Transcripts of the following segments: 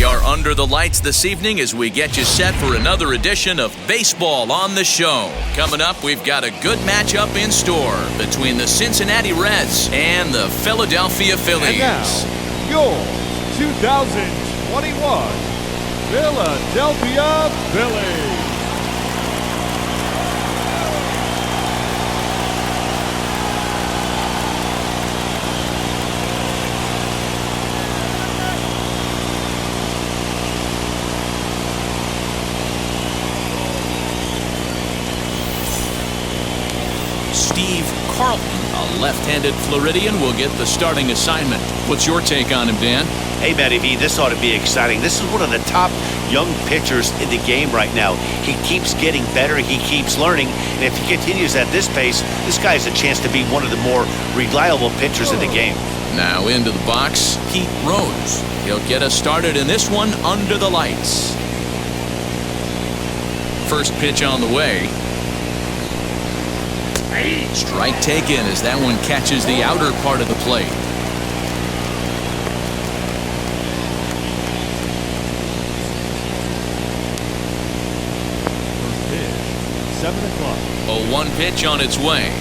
We are under the lights this evening as we get you set for another edition of Baseball on the Show. Coming up, we've got a good matchup in store between the Cincinnati Reds and the Philadelphia Phillies. And now, your 2021 Philadelphia Phillies. Steve Carlton, a left-handed Floridian, will get the starting assignment. What's your take on him, Dan? Hey, Matty V, this ought to be exciting. This is one of the top young pitchers in the game right now. He keeps getting better. He keeps learning. And if he continues at this pace, this guy has a chance to be one of the more reliable pitchers in the game. Now into the box, Pete Rose. He'll get us started in this one under the lights. First pitch on the way. Strike taken as that one catches the outer part of the plate. First pitch, 7 o'clock. A 1 pitch on its way.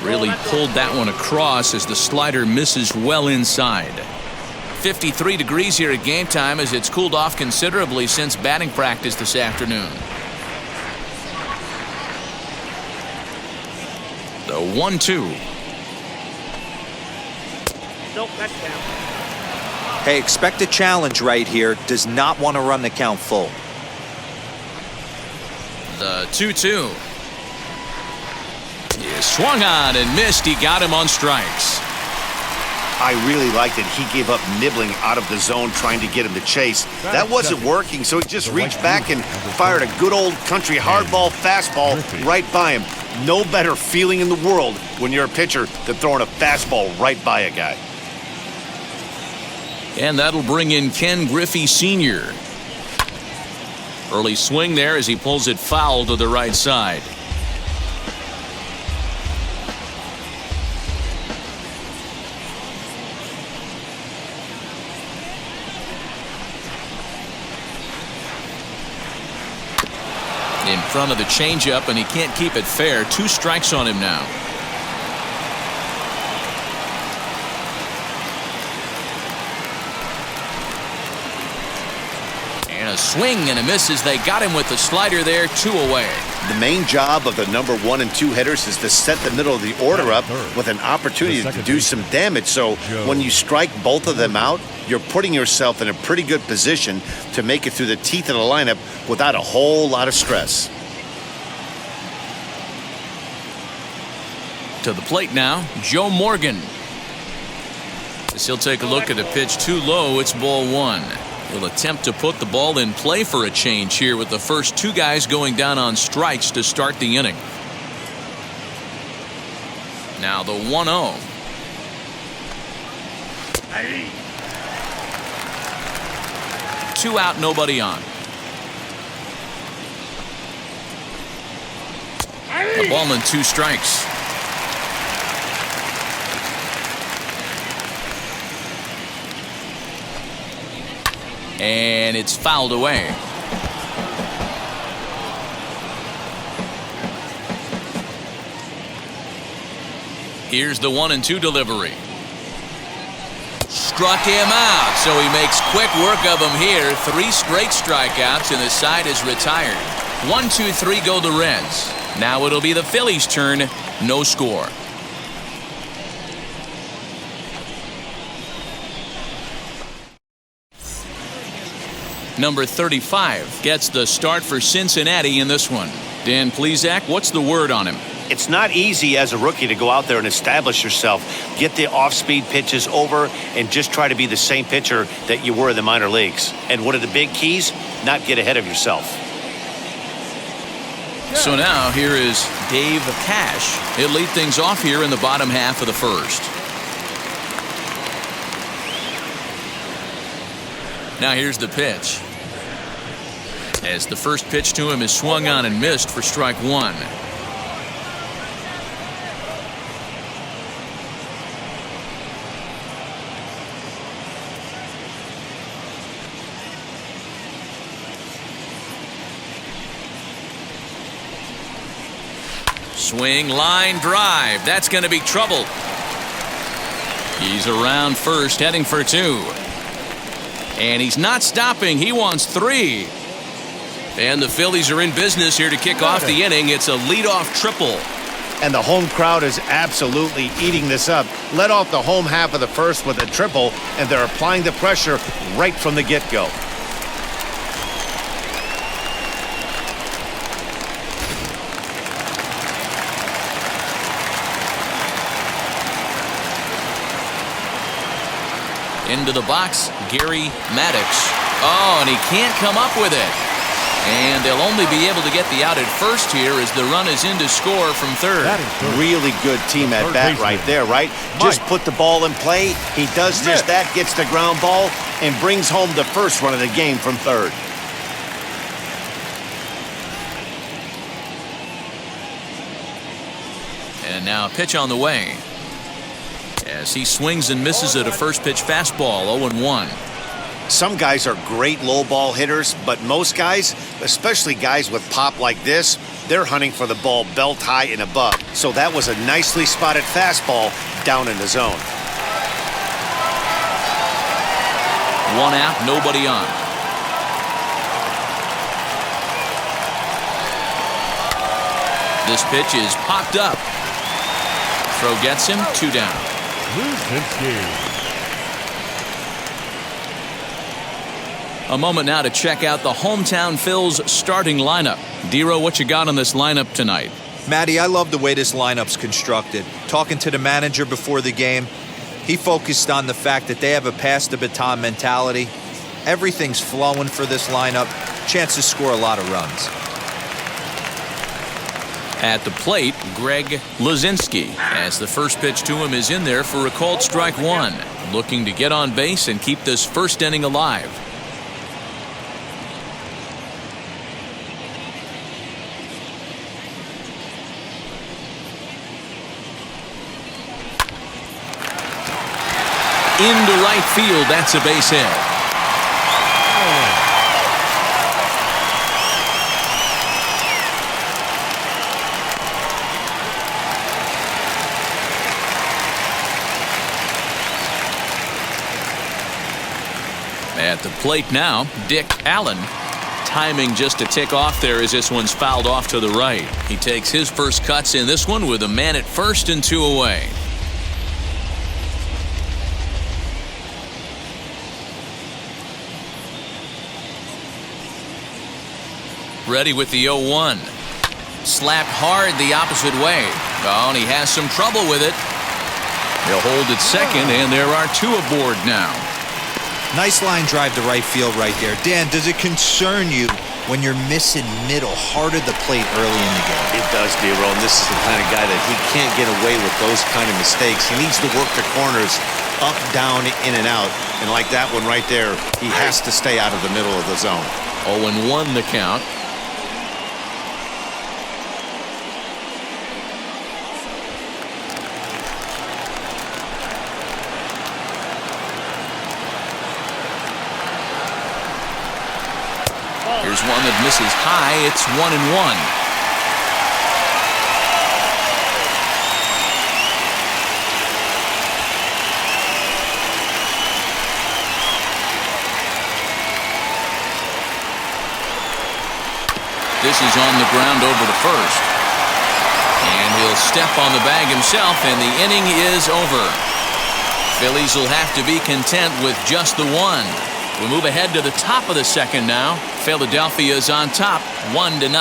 Really pulled that one across as the slider misses well inside. 53 degrees here at game time as it's cooled off considerably since batting practice this afternoon. The 1-2. Nope, that's down. Hey, expect a challenge right here. Does not want to run the count full. The 2-2. He swung on and missed. He got him on strikes. I really liked it. He gave up nibbling out of the zone trying to get him to chase. That wasn't working, so he just reached back and fired a good old country hardball fastball right by him. No better feeling in the world when you're a pitcher than throwing a fastball right by a guy. And that'll bring in Ken Griffey Sr. Early swing there as he pulls it foul to the right side. In front of the changeup, and he can't keep it fair. 2 strikes on him now. And a swing and a miss as they got him with the slider there. 2 away. The main job of the number 1 and 2 hitters is to set the middle of the order up with an opportunity to do some damage. So when you strike both of them out, you're putting yourself in a pretty good position to make it through the teeth of the lineup without a whole lot of stress. To the plate now, Joe Morgan. As he'll take a look at a pitch too low. It's ball 1. He'll attempt to put the ball in play for a change here with the first 2 guys going down on strikes to start the inning. Now the 1-0. Two out, nobody on. A ball and 2 strikes. And it's fouled away. Here's the 1-2 delivery. Struck him out, so he makes quick work of him here. 3 straight strikeouts, and the side is retired. 1, 2, 3 go the Reds. Now it'll be the Phillies' turn. No score. Number 35 gets the start for Cincinnati in this one. Dan Plesac, what's the word on him? It's not easy as a rookie to go out there and establish yourself, get the off-speed pitches over, and just try to be the same pitcher that you were in the minor leagues. And one of the big keys, not get ahead of yourself. So now here is Dave Cash. He'll lead things off here in the bottom half of the first. Now here's the pitch. As the first pitch to him is swung on and missed for strike one. Swing, line, drive. That's going to be trouble. He's around first, heading for two. And he's not stopping. He wants three. And the Phillies are in business here to kick off the inning. It's a leadoff triple. And the home crowd is absolutely eating this up. Led off the home half of the first with a triple, and they're applying the pressure right from the get-go. Into the box, Gary Maddox. Oh, and he can't come up with it. And they'll only be able to get the out at first here as the run is in to score from third. Really good team at bat right there, right? Just put the ball in play. He does just that, gets the ground ball, and brings home the first run of the game from third. And now a pitch on the way. As he swings and misses at a first pitch fastball, 0-1. Some guys are great low ball hitters, but most guys, especially guys with pop like this, they're hunting for the ball belt high and above. So that was a nicely spotted fastball down in the zone. One out, nobody on. This pitch is popped up. Throw gets him, 2 down. A moment now to check out the hometown Phils starting lineup. Dero, what you got on this lineup tonight? Matty, I love the way this lineup's constructed. Talking to the manager before the game, he focused on the fact that they have a pass the baton mentality. Everything's flowing for this lineup. Chance to score a lot of runs. At the plate, Greg Luzinski, as the first pitch to him is in there for a called strike one. Looking to get on base and keep this first inning alive. Into right field, that's a base hit. At the plate now, Dick Allen. Timing just a tick off there as this one's fouled off to the right. He takes his first cuts in this one with a man at first and 2 away. Ready with the 0-1. Slapped hard the opposite way. Oh, and he has some trouble with it. He'll hold at second, and there are 2 aboard now. Nice line drive to right field right there. Dan, does it concern you when you're missing middle hard at the plate early in the game? It does, Dero, and this is the kind of guy that he can't get away with those kind of mistakes. He needs to work the corners up, down, in, and out. And like that one right there, he has to stay out of the middle of the zone. 0-1 the count. Here's one that misses high. It's 1-1. This is on the ground over to first. And he'll step on the bag himself, and the inning is over. Phillies will have to be content with just the one. We move ahead to the top of the second now. Philadelphia is on top, 1-0.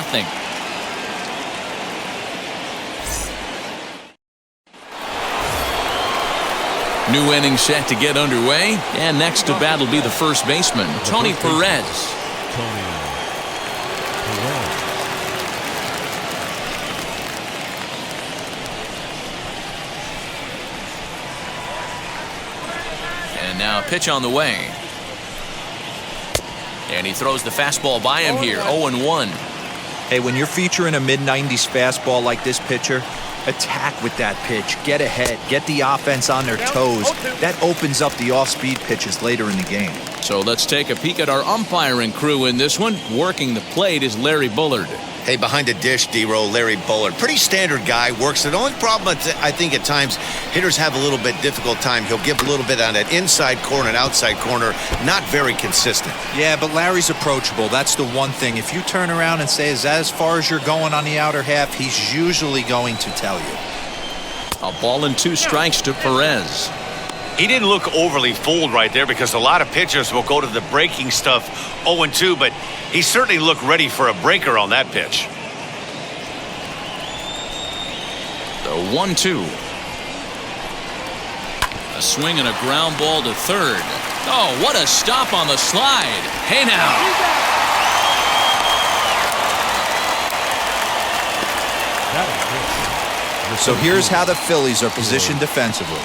New inning set to get underway, and next to bat will be the first baseman, Tony Perez. And now a pitch on the way. And he throws the fastball by him here, 0-1. Hey, when you're featuring a mid-90s fastball like this pitcher, attack with that pitch. Get ahead. Get the offense on their toes. That opens up the off-speed pitches later in the game. So let's take a peek at our umpiring crew in this one. Working the plate is Larry Bullard. Hey, behind the dish, D-Row, Larry Bullard. Pretty standard guy, works it. The only problem, I think, at times, hitters have a little bit difficult time. He'll give a little bit on that inside corner and outside corner. Not very consistent. Yeah, but Larry's approachable. That's the one thing. If you turn around and say, is that as far as you're going on the outer half, he's usually going to tell you. A ball and 2 strikes to Perez. He didn't look overly fooled right there because a lot of pitchers will go to the breaking stuff 0-2, but he certainly looked ready for a breaker on that pitch. The 1-2. A swing and a ground ball to third. Oh, what a stop on the slide. Hey now. So here's how the Phillies are positioned defensively.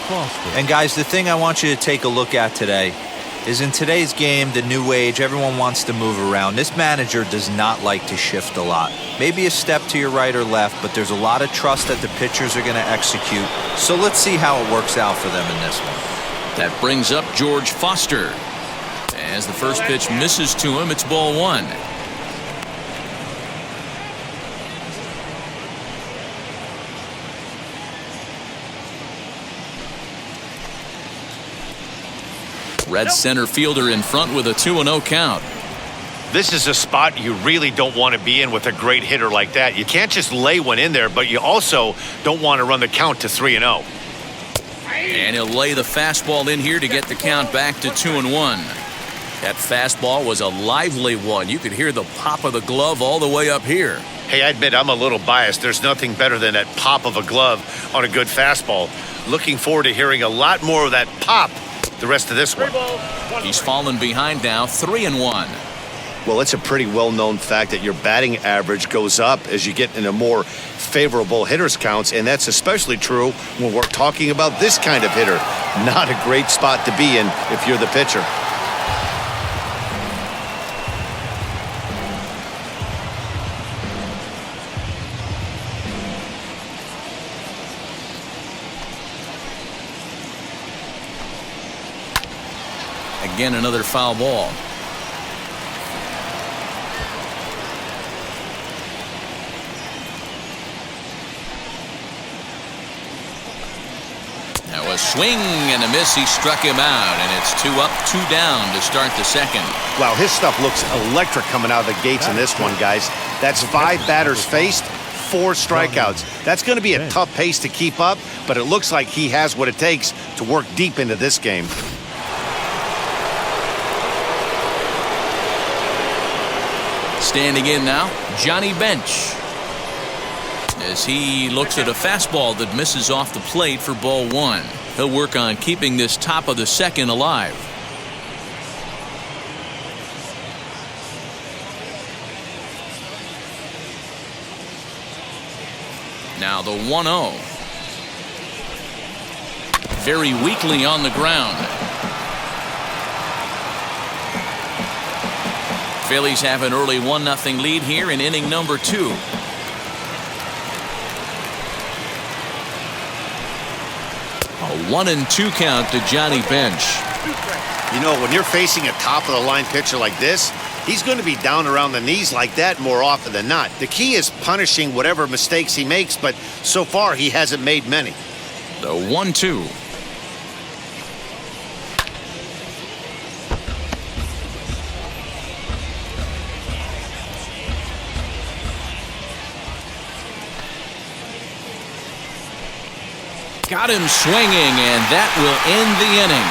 And guys, the thing I want you to take a look at today is in today's game, the new age, everyone wants to move around. This manager does not like to shift a lot. Maybe a step to your right or left, but there's a lot of trust that the pitchers are going to execute. So let's see how it works out for them in this one. That brings up George Foster. As the first pitch misses to him, it's ball 1. Red center fielder in front with a 2-0 count. This is a spot you really don't want to be in with a great hitter like that. You can't just lay one in there, but you also don't want to run the count to 3-0. And he'll lay the fastball in here to get the count back to 2-1. That fastball was a lively one. You could hear the pop of the glove all the way up here. Hey, I admit I'm a little biased. There's nothing better than that pop of a glove on a good fastball. Looking forward to hearing a lot more of that pop the rest of this one. He's fallen behind now, 3-1. Well, it's a pretty well-known fact that your batting average goes up as you get into more favorable hitters counts, and that's especially true when we're talking about this kind of hitter. Not a great spot to be in if you're the pitcher. Again, another foul ball. Now a swing and a miss. He struck him out, and it's 2 up, 2 down to start the second. Wow, his stuff looks electric coming out of the gates in this one, guys. That's 5 batters faced, 4 strikeouts. That's going to be a tough pace to keep up, but it looks like he has what it takes to work deep into this game. Standing in now, Johnny Bench. As he looks at a fastball that misses off the plate for ball 1. He'll work on keeping this top of the second alive. Now the 1-0. Very weakly on the ground. Phillies have an early 1-0 lead here in inning number 2. A 1-2 count to Johnny Bench. You know, when you're facing a top-of-the-line pitcher like this, he's going to be down around the knees like that more often than not. The key is punishing whatever mistakes he makes, but so far he hasn't made many. The 1-2. Got him swinging, and that will end the inning.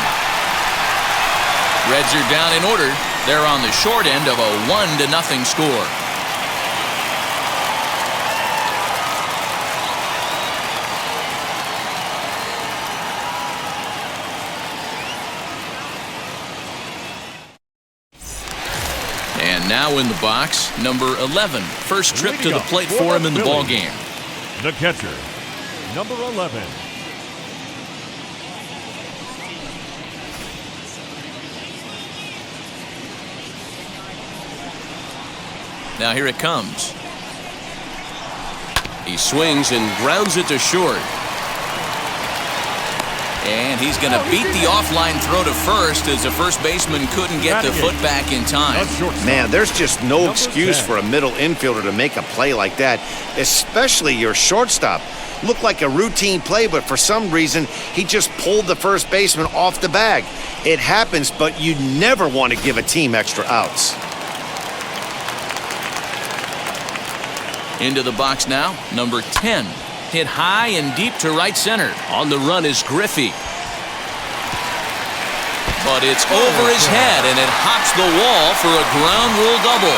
Reds are down in order. They're on the short end of a 1-0 score. And now in the box, number 11. First trip to the plate for him in the ballgame. The catcher, number 11. Now here it comes. He swings and grounds it to short. And he's going to beat the offline throw to first as the first baseman couldn't get the foot back in time. Man, there's just no excuse for a middle infielder to make a play like that, especially your shortstop. Looked like a routine play, but for some reason, he just pulled the first baseman off the bag. It happens, but you never want to give a team extra outs. Into the box now, number 10. Hit high and deep to right center. On the run is Griffey. But it's over his head, and it hops the wall for a ground rule double.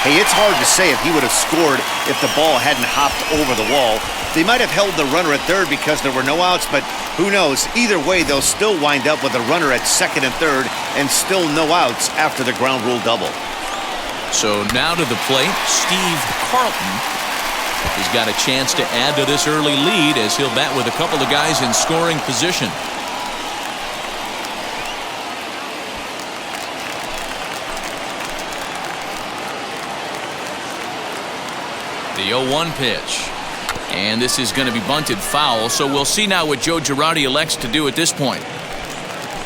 Hey, it's hard to say if he would have scored if the ball hadn't hopped over the wall. They might have held the runner at third because there were no outs, but who knows? Either way, they'll still wind up with a runner at second and third and still no outs after the ground rule double. So now to the plate, Steve Carlton. He's got a chance to add to this early lead as he'll bat with a couple of guys in scoring position. The 0-1 pitch. And this is going to be bunted foul, so we'll see now what Joe Girardi elects to do at this point.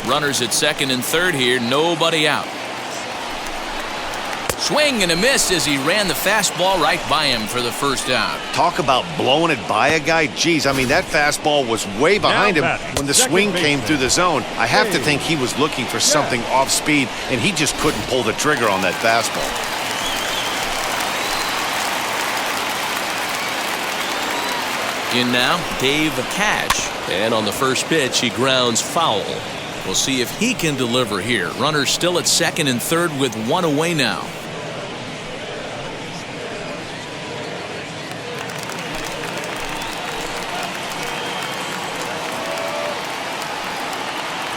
Runners at second and third here, nobody out. Swing and a miss as he ran the fastball right by him for the first out. Talk about blowing it by a guy. Geez, I mean, that fastball was way behind him when the swing came through the zone. I have to think he was looking for something off speed, and he just couldn't pull the trigger on that fastball. In now, Dave Cash. And on the first pitch, he grounds foul. We'll see if he can deliver here. Runners still at second and third with one away now.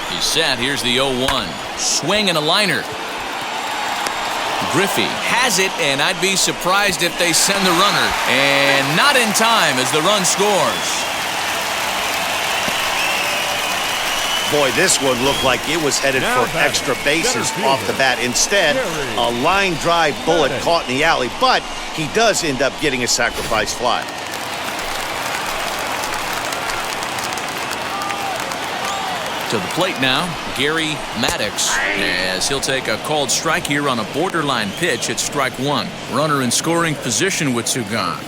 He's set. Here's the 0-1. Swing and a liner. Griffey has it, and I'd be surprised if they send the runner. And not in time as the run scores. Boy, this one looked like it was headed for extra bases off the bat. Instead, a line drive bullet caught in the alley, but he does end up getting a sacrifice fly. To the plate now, Gary Maddox, as he'll take a called strike here on a borderline pitch at strike one. Runner in scoring position with two gone.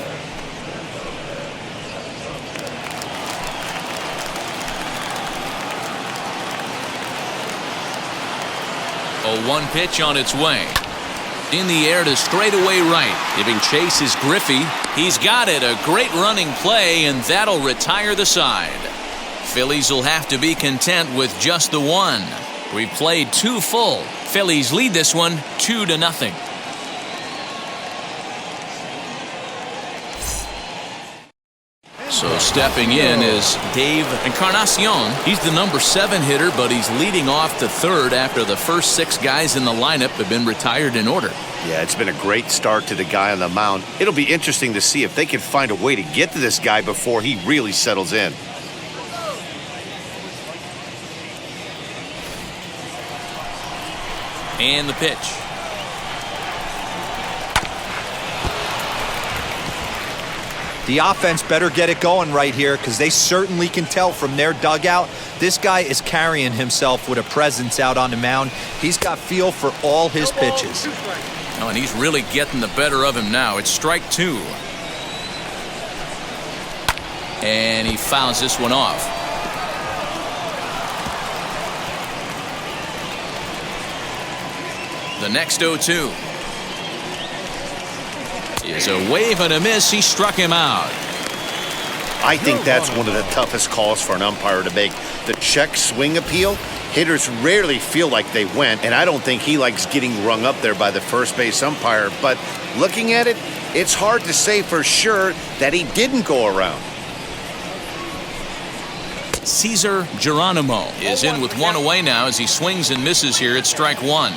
A 1 pitch on its way. In the air to straightaway right. Giving chase is Griffey. He's got it. A great running play, and that'll retire the side. Phillies will have to be content with just the one. We played 2 full. Phillies lead this one 2-0. So stepping in is Dave Encarnacion. He's the number 7 hitter, but he's leading off the third after the first 6 guys in the lineup have been retired in order. Yeah, it's been a great start to the guy on the mound. It'll be interesting to see if they can find a way to get to this guy before he really settles in. And the pitch. The offense better get it going right here because they certainly can tell from their dugout this guy is carrying himself with a presence out on the mound. He's got feel for all his pitches. Oh, and he's really getting the better of him now. It's strike 2. And he fouls this one off. The next 0-2 is a wave and a miss. He struck him out. I think that's one of the toughest calls for an umpire to make. The check swing appeal. Hitters rarely feel like they went, and I don't think he likes getting rung up there by the first base umpire. But looking at it, it's hard to say for sure that he didn't go around. Cesar Geronimo is in with one away now as he swings and misses here at strike 1.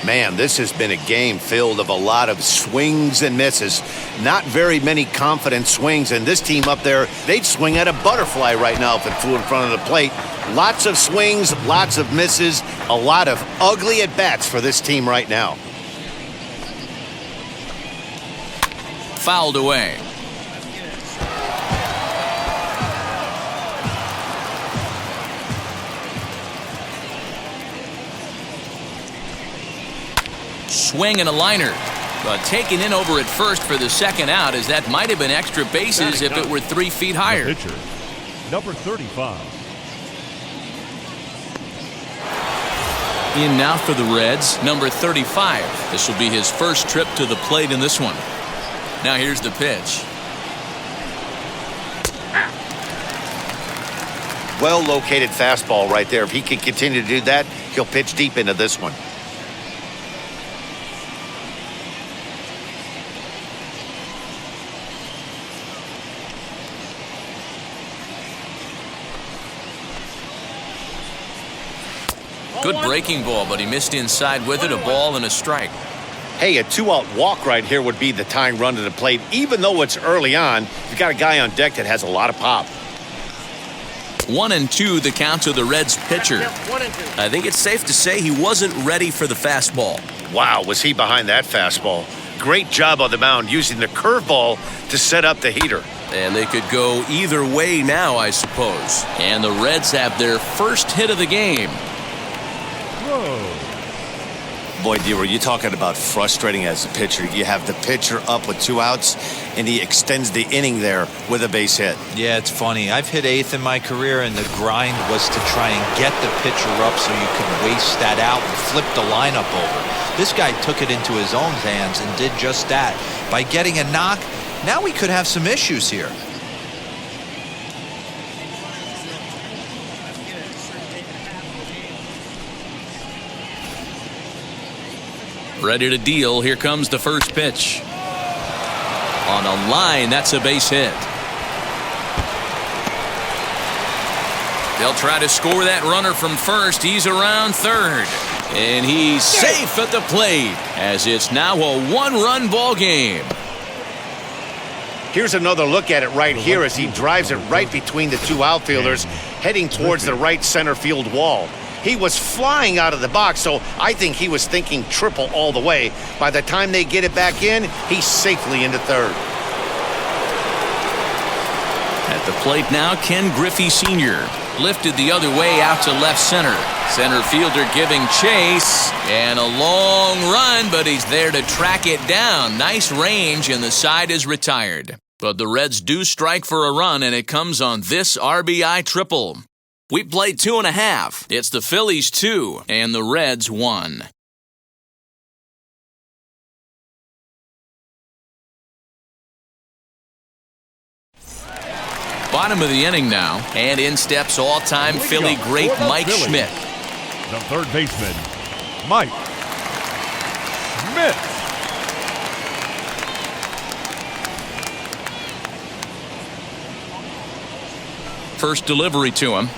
Man, this has been a game filled of a lot of swings and misses. Not very many confident swings, and this team up there, they'd swing at a butterfly right now if it flew in front of the plate. Lots of swings, lots of misses, a lot of ugly at-bats for this team right now. fouled away. Swing and a liner. But taken in over at first for the second out, as that might have been extra bases if it were 3 feet higher. The pitcher, number 35. In now for the Reds, number 35. This will be his first trip to the plate in this one. Now here's the pitch. Well-located fastball right there. If he can continue to do that, he'll pitch deep into this one. Good breaking ball, but he missed inside with it. A ball and a strike. Hey, a 2-out walk right here would be the tying run to the plate. Even though it's early on, you've got a guy on deck that has a lot of pop. 1-2 the count to the Reds pitcher. I think it's safe to say he wasn't ready for the fastball. Wow, was he behind that fastball. Great job on the mound using the curveball to set up the heater. And they could go either way now, I suppose. And the Reds have their first hit of the game. Boy, D, were you talking about frustrating as a pitcher? You have the pitcher up with 2 outs, and he extends the inning there with a base hit. Yeah, it's funny. I've hit 8th in my career, and the grind was to try and get the pitcher up so you could waste that out and flip the lineup over. This guy took it into his own hands and did just that. By getting a knock, now we could have some issues here. Ready to deal. Here comes the first pitch. On a line, that's a base hit. They'll try to score that runner from first. He's around third. And he's safe at the plate, as it's now a 1-run ball game. Here's another look at it right here as he drives it right between the 2 outfielders, heading towards the right center field wall. He was flying out of the box, so I think he was thinking triple all the way. By the time they get it back in, he's safely into third. At the plate now, Ken Griffey Sr. Lifted the other way out to left center. Center fielder giving chase. And a long run, but he's there to track it down. Nice range, and the side is retired. But the Reds do strike for a run, and it comes on this RBI triple. We played 2.5. It's the Phillies 2 and the Reds 1. Bottom of the inning now, and in steps all-time Philly great Mike Schmidt. The third baseman, Mike Schmidt. First delivery to him.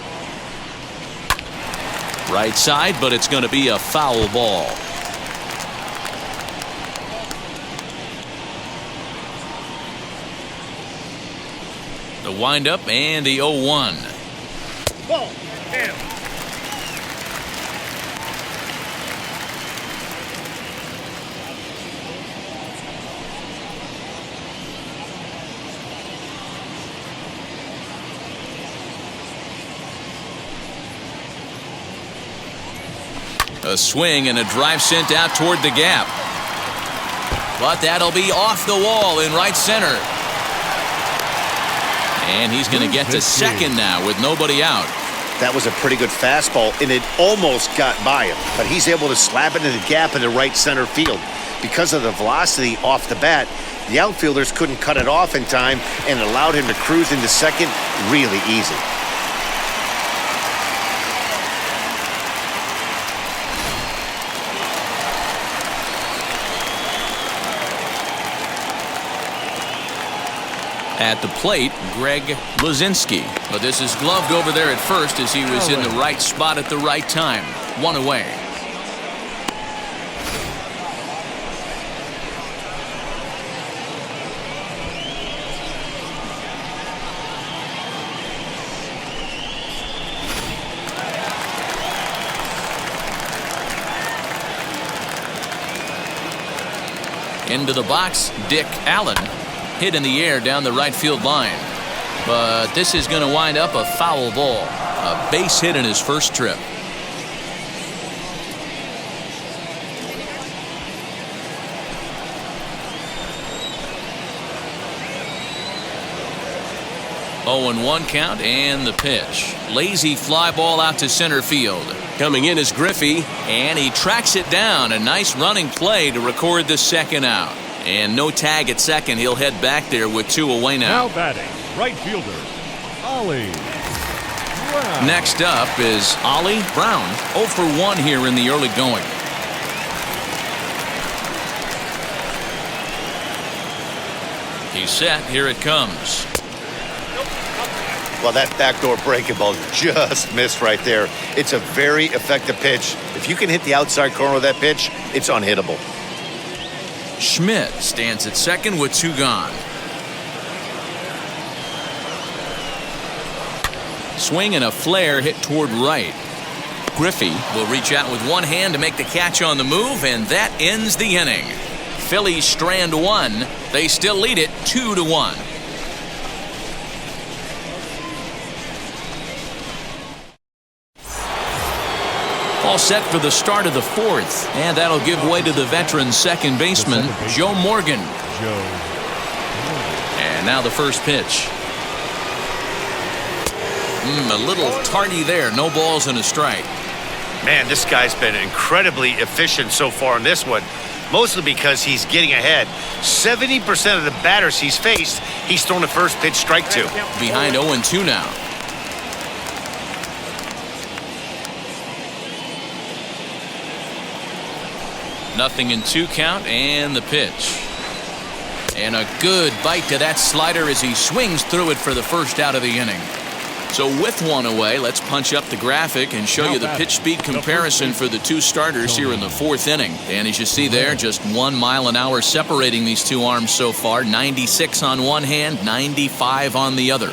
Right side, but it's going to be a foul ball. The windup and the 0-1. Ball. Down. A swing and a drive sent out toward the gap. But that'll be off the wall in right center. And he's going to get to second now with nobody out. That was a pretty good fastball, and it almost got by him. But he's able to slap it in the gap in the right center field. Because of the velocity off the bat, the outfielders couldn't cut it off in time and allowed him to cruise into second really easy. At the plate, Greg Luzinski. But this is gloved over there at first as he was in the right spot at the right time. 1 away. Into the box, Dick Allen. hit in the air down the right field line. But this is going to wind up a foul ball. A base hit in his first trip. Oh, and 1 count and the pitch. Lazy fly ball out to center field. Coming in is Griffey. And he tracks it down. A nice running play to record the second out. And no tag at second. He'll head back there with 2 away now. Now batting, right fielder, Ollie Brown. Next up is Ollie Brown. 0 for 1 here in the early going. He's set. Here it comes. Well, that backdoor breaking ball just missed right there. It's a very effective pitch. If you can hit the outside corner of that pitch, it's unhittable. Schmidt stands at second with 2 gone. Swing and a flare hit toward right. Griffey will reach out with 1 hand to make the catch on the move, and that ends the inning. Phillies strand 1. They still lead it 2-1. All set for the start of the 4th, and that'll give way to the veteran second baseman, Joe Morgan. And now the first pitch. A little tardy there. No balls and a strike. Man, this guy's been incredibly efficient so far in this one, mostly because he's getting ahead. 70% of the batters he's faced, he's thrown the first pitch strike to. Behind 0-2 now. Nothing in 2 count and the pitch. And a good bite to that slider as he swings through it for the first out of the inning. So with 1 away, let's punch up the graphic and show you the pitch speed comparison for the 2 starters here in the 4th inning. And as you see there, just 1 mile an hour separating these 2 arms so far. 96 on one hand, 95 on the other.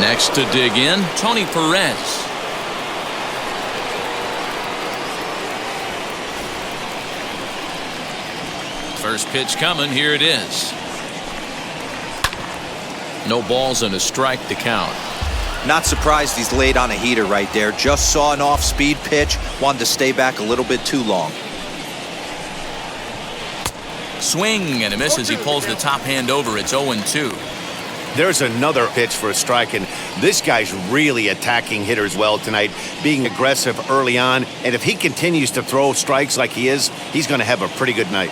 Next to dig in, Tony Perez. First pitch coming. Here it is. No balls and a strike to count. Not surprised he's laid on a heater right there. Just saw an off-speed pitch. Wanted to stay back a little bit too long. Swing and a miss as he pulls the top hand over. It's 0-2. There's another pitch for a strike, and this guy's really attacking hitters well tonight, being aggressive early on. And if he continues to throw strikes like he is, he's going to have a pretty good night.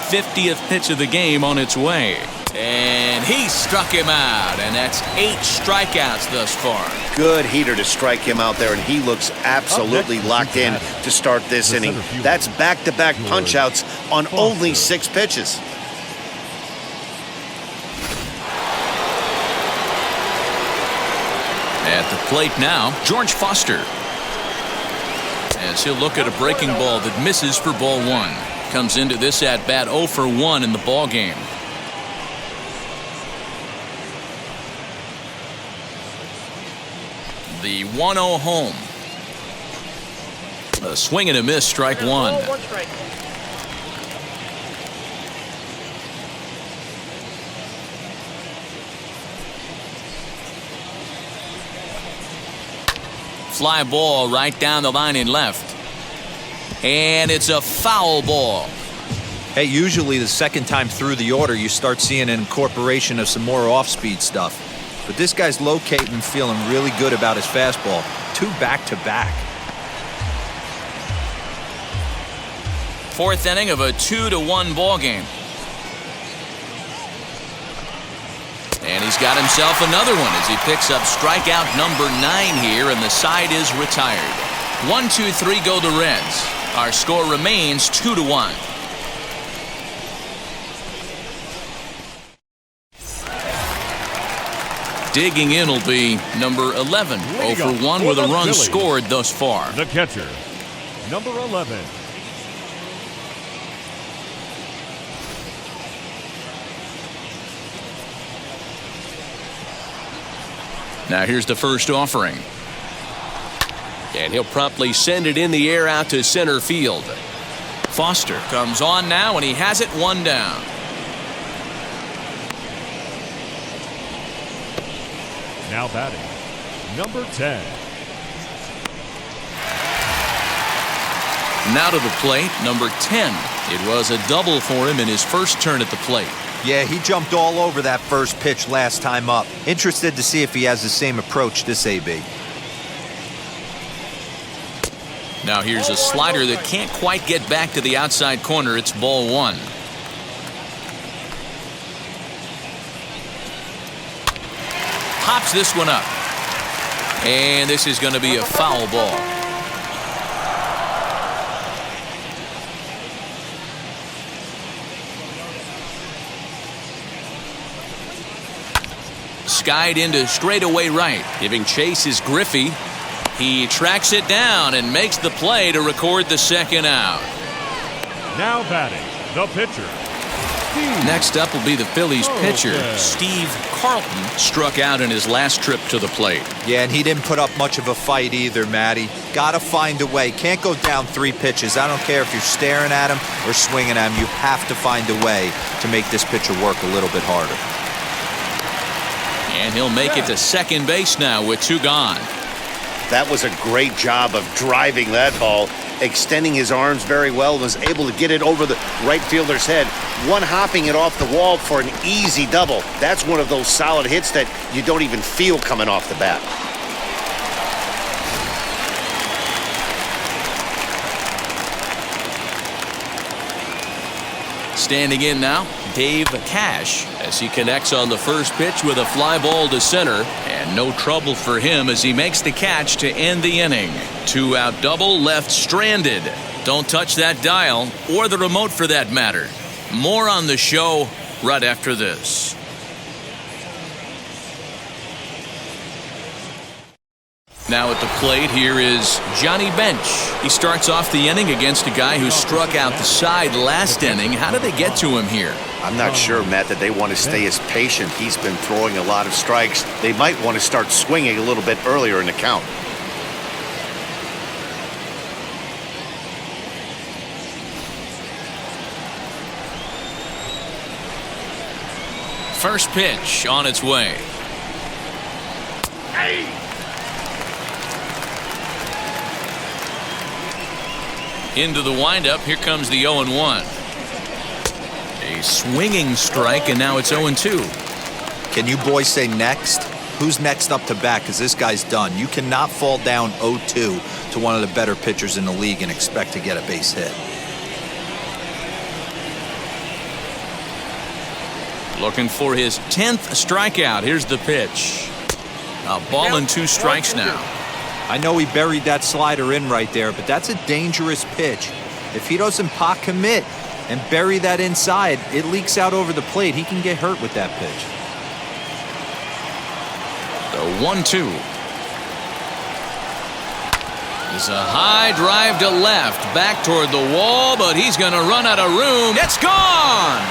50th pitch of the game on its way. And he struck him out, and that's 8 strikeouts thus far. Good heater to strike him out there, and he looks absolutely locked in to start this inning. That's back-to-back punch-outs on only 6 pitches. At the plate now, George Foster. As he'll look at a breaking ball that misses for ball 1. Comes into this at-bat 0 for 1 in the ball game. The 1-0 home. A swing and a miss, strike 1. Fly ball right down the line in left. And it's a foul ball. Hey, usually the second time through the order, you start seeing an incorporation of some more off-speed stuff. But this guy's locating, feeling really good about his fastball. 2 back-to-back. 4th inning of a 2-1 ball game. And he's got himself another one as he picks up strikeout number 9 here, and the side is retired. 1-2-3 go the Reds. Our score remains 2-1. Digging in will be number 11. 0 for 1 with a run scored thus far. The catcher, number 11. Now here's the first offering. And he'll promptly send it in the air out to center field. Foster comes on now, and he has it 1 down. Now batting, number 10. Now to the plate, number 10. It was a double for him in his first turn at the plate. Yeah, he jumped all over that first pitch last time up. Interested to see if he has the same approach this AB. Now here's a slider that can't quite get back to the outside corner. It's ball 1. Pops this one up. And this is going to be a foul ball. Skied into straightaway right. Giving chase is Griffey. He tracks it down and makes the play to record the second out. Now batting, the pitcher. Next up will be the Phillies pitcher. Steve Carlton struck out in his last trip to the plate. Yeah, and he didn't put up much of a fight either, Matty. Gotta find a way. Can't go down 3 pitches. I don't care if you're staring at him or swinging at him. You have to find a way to make this pitcher work a little bit harder. And he'll make it to second base now with 2 gone. That was a great job of driving that ball, extending his arms very well, and was able to get it over the right fielder's head, one-hopping it off the wall for an easy double. That's one of those solid hits that you don't even feel coming off the bat. Standing in now, Dave Cash, as he connects on the first pitch with a fly ball to center, and no trouble for him as he makes the catch to end the inning. 2-out double left stranded. Don't touch that dial, or the remote for that matter. More on the show right after this. Now at the plate, here is Johnny Bench. He starts off the inning against a guy who struck out the side last inning. How did they get to him here? I'm not sure, Matt, that they want to stay as patient. He's been throwing a lot of strikes. They might want to start swinging a little bit earlier in the count. First pitch on its way. Into the windup. Here comes the 0-1. A swinging strike, and now it's 0-2. Can you boys say next? Who's next up to bat? Because this guy's done. You cannot fall down 0-2 to one of the better pitchers in the league and expect to get a base hit. Looking for his 10th strikeout. Here's the pitch. A ball and 2 strikes now. I know he buried that slider in right there, but that's a dangerous pitch. If he doesn't pot commit and bury that inside, it leaks out over the plate. He can get hurt with that pitch. The 1-2. It's a high drive to left, back toward the wall, but he's going to run out of room. It's gone!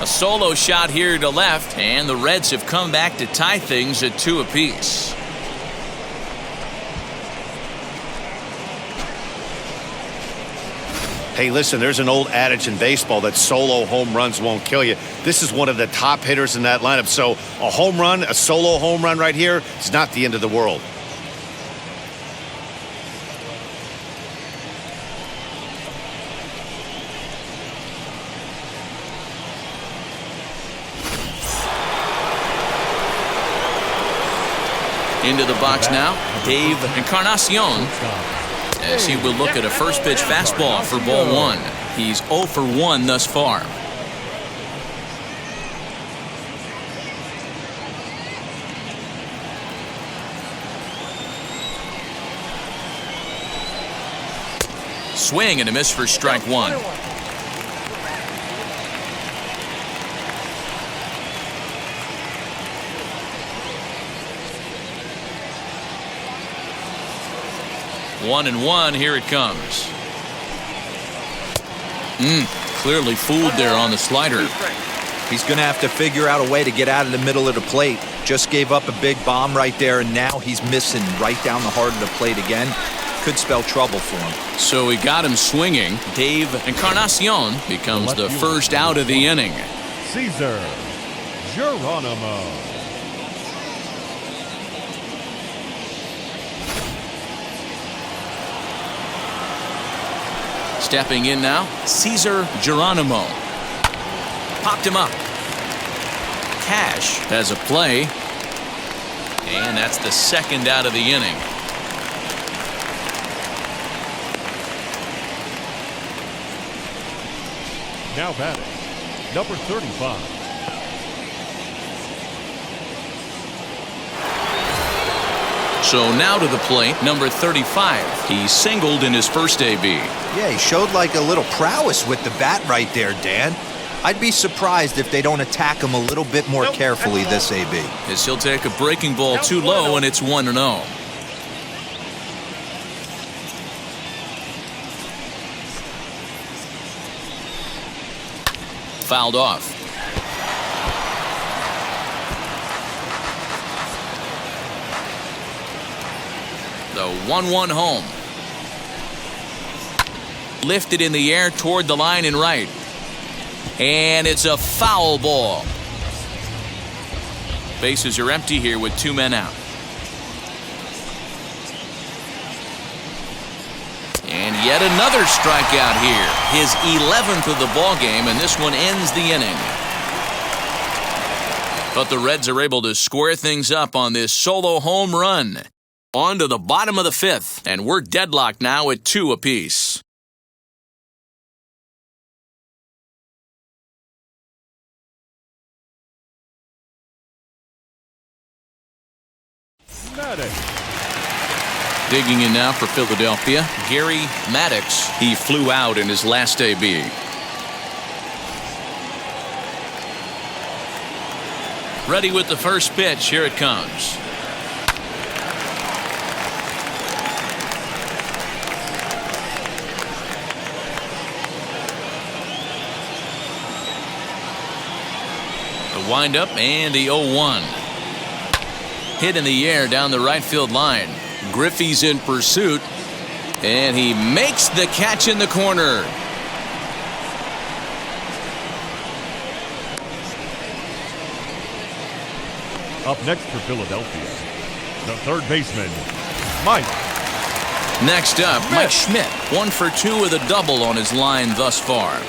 A solo shot here to left, and the Reds have come back to tie things at 2 apiece. Hey, listen, there's an old adage in baseball that solo home runs won't kill you. This is one of the top hitters in that lineup. So a home run, a solo home run right here, is not the end of the world. Into the box now, Dave Encarnacion, as he will look at a first pitch fastball for ball 1. He's 0 for 1 thus far. Swing and a miss for strike 1. One and one, here it comes. Clearly fooled there on the slider. He's going to have to figure out a way to get out of the middle of the plate. Just gave up a big bomb right there, and now he's missing right down the heart of the plate again. Could spell trouble for him. So he got him swinging. Dave Encarnacion becomes the first out of the inning. Cesar Geronimo. Stepping in now, Cesar Geronimo. Popped him up. Cash has a play. And that's the second out of the inning. Now batting, number 35. So now to the plate, number 35. He singled in his first AB. Yeah, he showed like a little prowess with the bat right there, Dan. I'd be surprised if they don't attack him a little bit more carefully this AB. As he'll take a breaking ball too low, and it's 1-0. Fouled off. The 1-1 home. Lifted in the air toward the line and right. And it's a foul ball. Bases are empty here with 2 men out. And yet another strikeout here. His 11th of the ball game, and this one ends the inning. But the Reds are able to square things up on this solo home run. On to the bottom of the 5th, and we're deadlocked now at 2 apiece. Maddox. Digging in now for Philadelphia, Gary Maddox. He flew out in his last AB. Ready with the first pitch. Here it comes. The windup and the 0-1. Hit in the air down the right field line. Griffey's in pursuit, and he makes the catch in the corner. Up next for Philadelphia, the third baseman, Mike. Next up, Mike Schmidt. 1 for 2 with a double on his line thus far.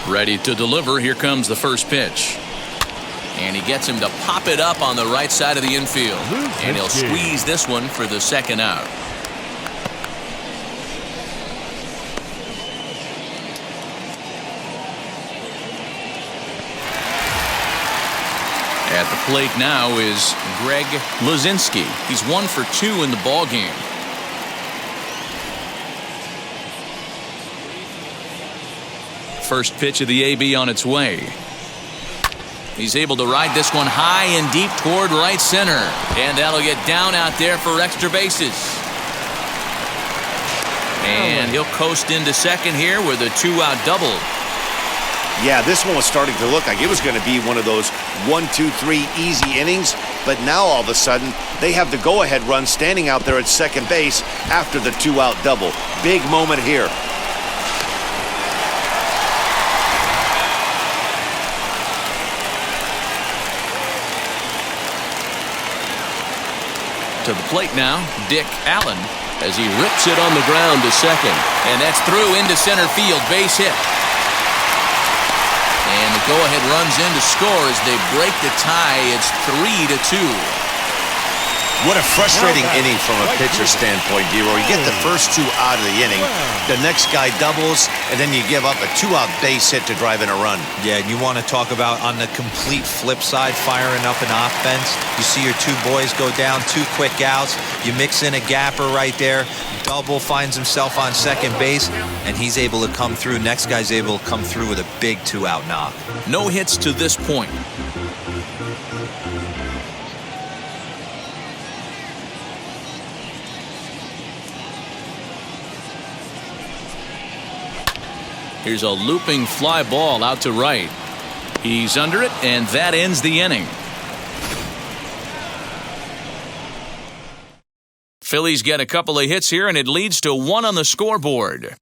Ready to deliver. Here comes the first pitch. And he gets him to pop it up on the right side of the infield. And he'll squeeze this one for the second out. At the plate now is Greg Luzinski. He's 1 for 2 in the ball game. First pitch of the AB on its way. He's able to ride this one high and deep toward right center. And that'll get down out there for extra bases. And he'll coast into second here with a 2-out double. Yeah, this one was starting to look like it was going to be one of those 1, 2, 3 easy innings. But now all of a sudden, they have the go-ahead run standing out there at second base after the 2-out double. Big moment here. To the plate now, Dick Allen, as he rips it on the ground to second. And that's through into center field, base hit. And the go-ahead runs in to score as they break the tie. It's 3-2. What a frustrating inning from a pitcher standpoint, D-Roy. You get the first 2 out of the inning, the next guy doubles, and then you give up a 2-out base hit to drive in a run. Yeah, and you want to talk about on the complete flip side, firing up an offense. You see your 2 boys go down, 2 quick outs. You mix in a gapper right there. Double finds himself on second base, and he's able to come through. Next guy's able to come through with a big 2-out knock. No hits to this point. Here's a looping fly ball out to right. He's under it, and that ends the inning. Phillies get a couple of hits here, and it leads to 1 on the scoreboard.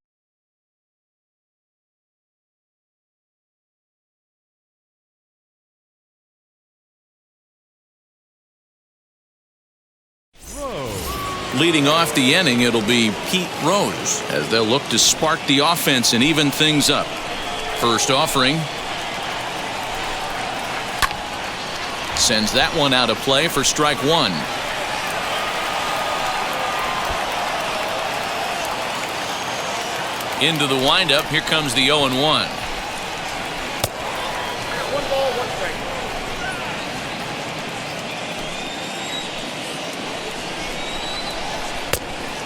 Leading off the inning, it'll be Pete Rose as they'll look to spark the offense and even things up. First offering. Sends that one out of play for strike 1. Into the windup. Here comes the 0-1. 1 ball, 1 strike.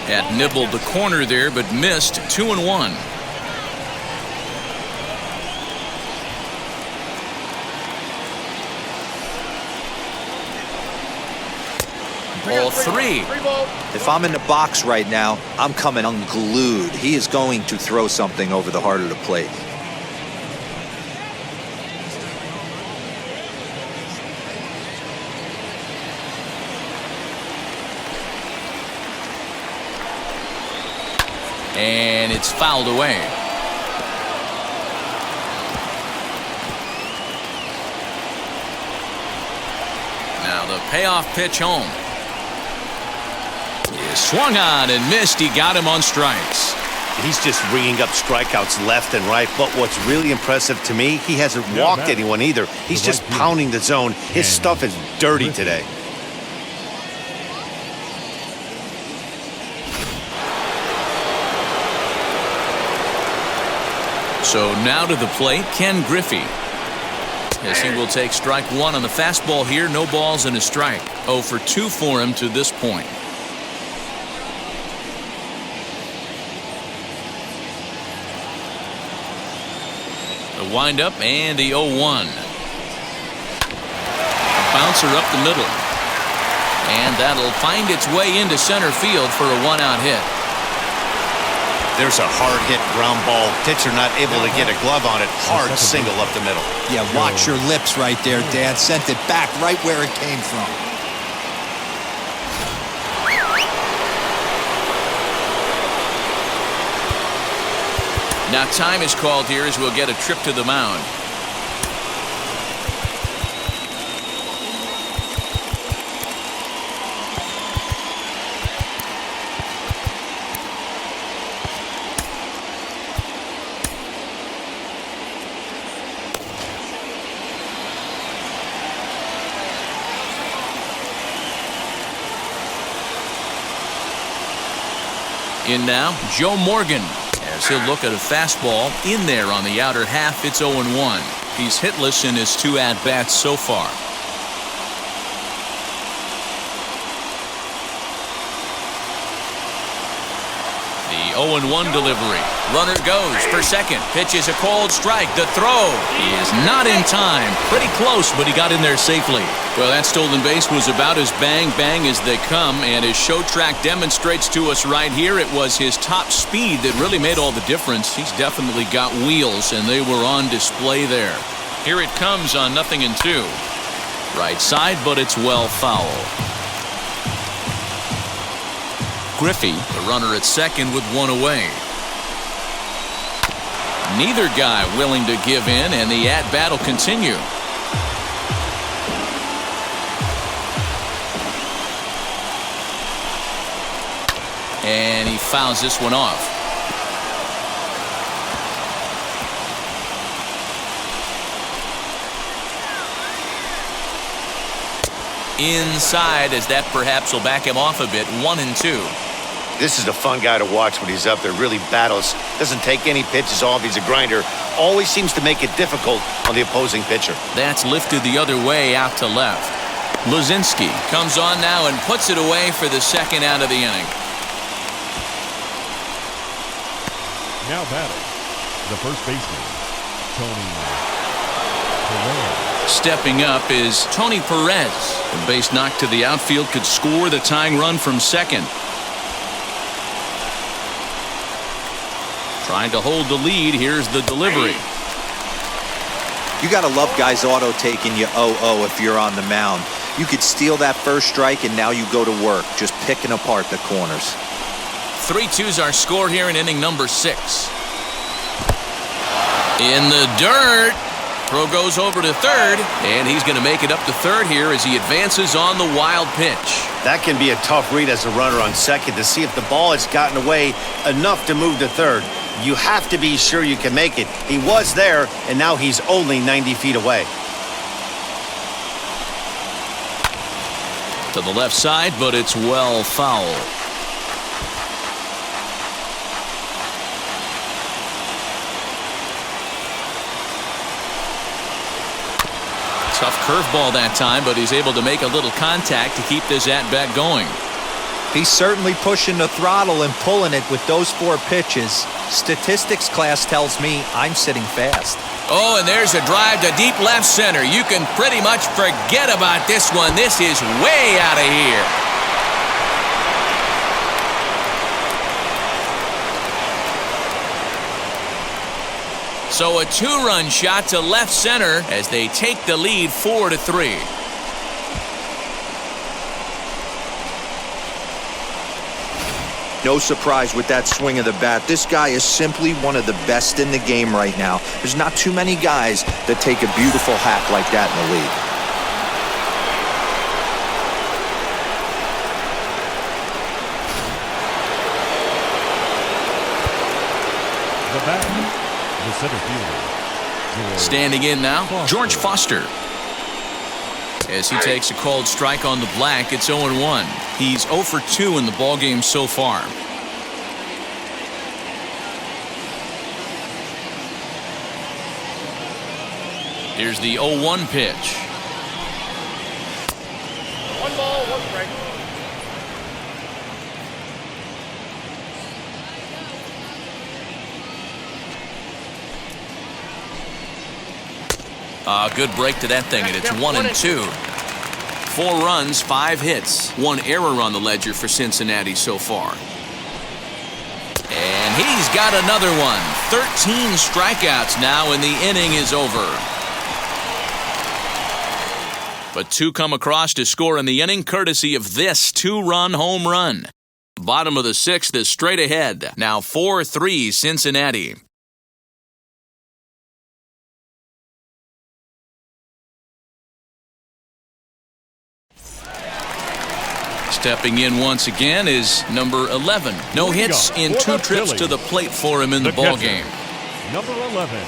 Had nibbled the corner there, but missed. 2-1. Ball 3. If I'm in the box right now, I'm coming unglued. He is going to throw something over the heart of the plate. And it's fouled away. Now the payoff pitch home. He swung on and missed. He got him on strikes. He's just ringing up strikeouts left and right. But what's really impressive to me, he hasn't walked anyone either. He's just pounding the zone. His stuff is dirty today. So now to the plate, Ken Griffey. As he will take strike 1 on the fastball here. No balls and a strike. 0 for 2 for him to this point. The windup and the 0-1. A bouncer up the middle. And that'll find its way into center field for a 1-out hit. There's a hard hit ground ball. Pitcher not able to get a glove on it. Hard single up the middle. Yeah, watch your lips right there, Dan. Sent it back right where it came from. Now time is called here as we'll get a trip to the mound. In now, Joe Morgan, as he'll look at a fastball in there on the outer half. It's 0-1. He's hitless in his 2 at-bats so far. The 0-1 delivery. Runner goes for second. Pitch is a called strike. The throw is not in time. Pretty close, but he got in there safely. Well, that stolen base was about as bang-bang as they come, and his show track demonstrates to us right here it was his top speed that really made all the difference. He's definitely got wheels, and they were on display there. Here it comes on 0-2. Right side, but it's well foul. Griffey, the runner at second with 1 away. Neither guy willing to give in, and the at-bat will continue. And he fouls this one off. Inside, as that perhaps will back him off a bit. 1-2. This is a fun guy to watch when he's up there. Really battles. Doesn't take any pitches off. He's a grinder. Always seems to make it difficult on the opposing pitcher. That's lifted the other way out to left. Luzinski comes on now and puts it away for the second out of the inning. Now batting, the first baseman, Tony Perez. Stepping up is Tony Perez. The base knock to the outfield could score the tying run from second. Trying to hold the lead. Here's the delivery. You got to love guys auto taking you 0-0 if you're on the mound. You could steal that first strike, and now you go to work, just picking apart the corners. 3-2's our score here in inning number 6. In the dirt. Throw goes over to third, and he's going to make it up to third here as he advances on the wild pitch. That can be a tough read as a runner on second to see if the ball has gotten away enough to move to third. You have to be sure you can make it. He was there, and now he's only 90 feet away. To the left side, but it's well foul. Tough curveball that time, but he's able to make a little contact to keep this at-bat going. He's certainly pushing the throttle and pulling it with those 4 pitches. Statistics class tells me I'm sitting fast. Oh, and there's a drive to deep left center. You can pretty much forget about this one. This is way out of here. So a 2-run shot to left center as they take the lead 4-3. No surprise with that swing of the bat. This guy is simply one of the best in the game right now. There's not too many guys that take a beautiful hack like that in the league. The batter, the center fielder. Standing in now, George Foster. As he takes a called strike on the black, it's 0-1. He's 0 for 2 in the ballgame so far. Here's the 0-1 pitch. 1 ball, 1 strike. Good break to that thing, and it's 1-2. 4 runs, 5 hits, 1 error on the ledger for Cincinnati so far. And he's got another one. 13 strikeouts now, and the inning is over. But 2 come across to score in the inning, courtesy of this 2-run home run. Bottom of the 6th is straight ahead. Now 4-3 Cincinnati. Stepping in once again is number 11. No hits in 2 trips to the plate for him in the ballgame. Number 11.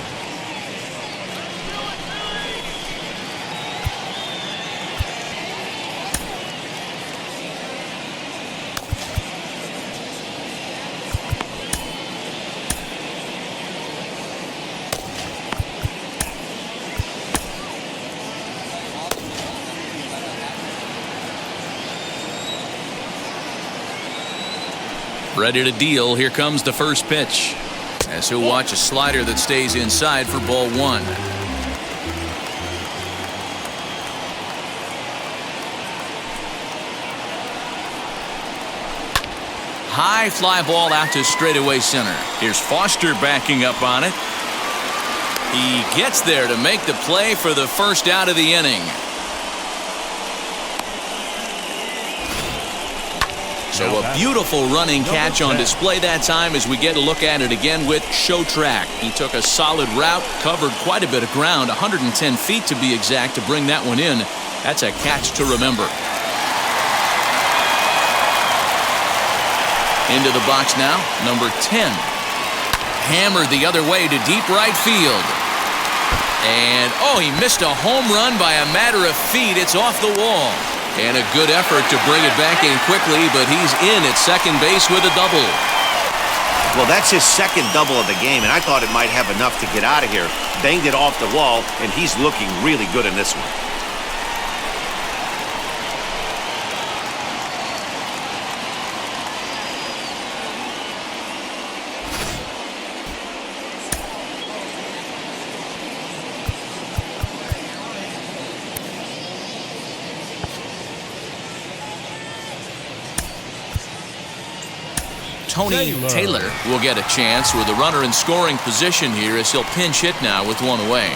Ready to deal. Here comes the first pitch. As he'll watch a slider that stays inside for ball 1. High fly ball out to straightaway center. Here's Foster backing up on it. He gets there to make the play for the first out of the inning. So a beautiful running catch on display that time as we get a look at it again with Show Track. He took a solid route, covered quite a bit of ground, 110 feet to be exact, to bring that one in. That's a catch to remember. Into the box now, number 10. Hammered the other way to deep right field. And, oh, he missed a home run by a matter of feet. It's off the wall. And a good effort to bring it back in quickly, but he's in at second base with a double. Well, that's his second double of the game, and I thought it might have enough to get out of here. Banged it off the wall, and he's looking really good in this one. Tony Taylor will get a chance with a runner in scoring position here as he'll pinch hit now with one away.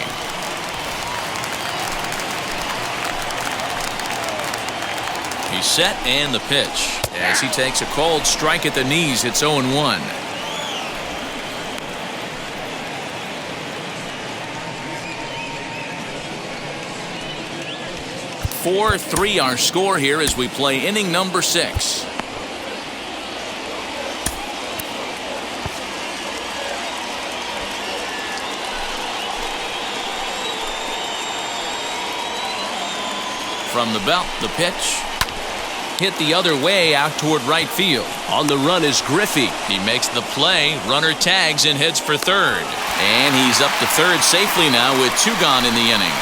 He's set and the pitch. As he takes a cold strike at the knees, it's 0-1. 4-3 our score here as we play inning number 6. From the belt, the pitch. Hit the other way out toward right field. On the run is Griffey. He makes the play. Runner tags and heads for third. And he's up to third safely now with 2 gone in the inning.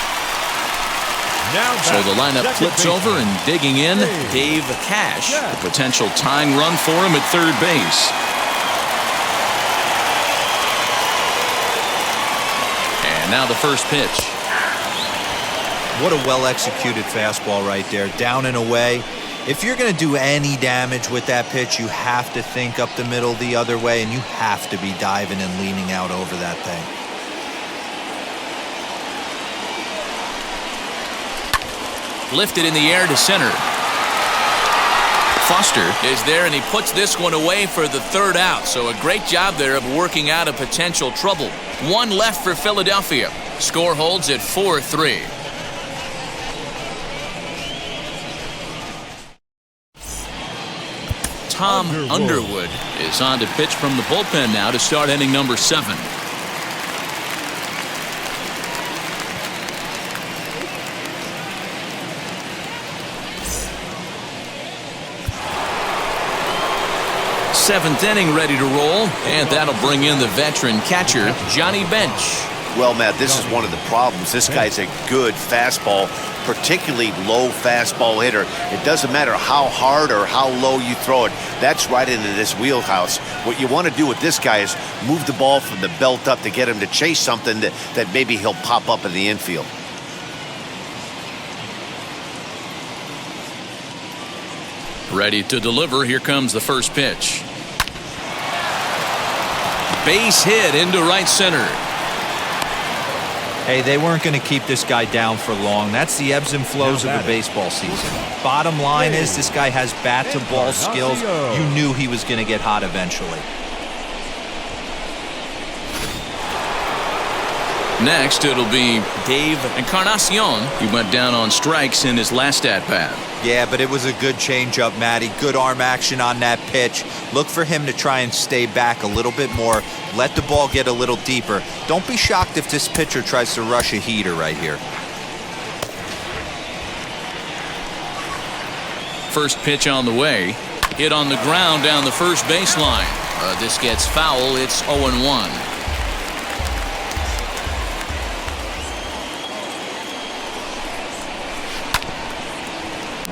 So the lineup flips over and digging in, Dave Cash. A potential tying run for him at third base. And now the first pitch. What a well-executed fastball right there. Down and away. If you're going to do any damage with that pitch, you have to think up the middle the other way, and you have to be diving and leaning out over that thing. Lifted in the air to center. Foster is there, and he puts this one away for the third out. So a great job there of working out a potential trouble. 1 left for Philadelphia. Score holds at 4-3. Tom Underwood is on to pitch from the bullpen now to start inning number 7. Seventh inning ready to roll, and that'll bring in the veteran catcher, Johnny Bench. Well, Matt, this is one of the problems. This guy's a good fastball, particularly low fastball hitter. It doesn't matter how hard or how low you throw it. That's right into this wheelhouse. What you want to do with this guy is move the ball from the belt up to get him to chase something that maybe he'll pop up in the infield. Ready to deliver. Here comes the first pitch. Base hit into right center. Hey, they weren't going to keep this guy down for long. That's the ebbs and flows of a baseball season. Bottom line is this guy has bat-to-ball skills. You knew he was going to get hot eventually. Next, it'll be Dave Encarnacion. He went down on strikes in his last at-bat. Yeah, but it was a good changeup, Matty. Good arm action on that pitch. Look for him to try and stay back a little bit more. Let the ball get a little deeper. Don't be shocked if this pitcher tries to rush a heater right here. First pitch on the way. Hit on the ground down the first baseline. This gets foul. It's 0-1.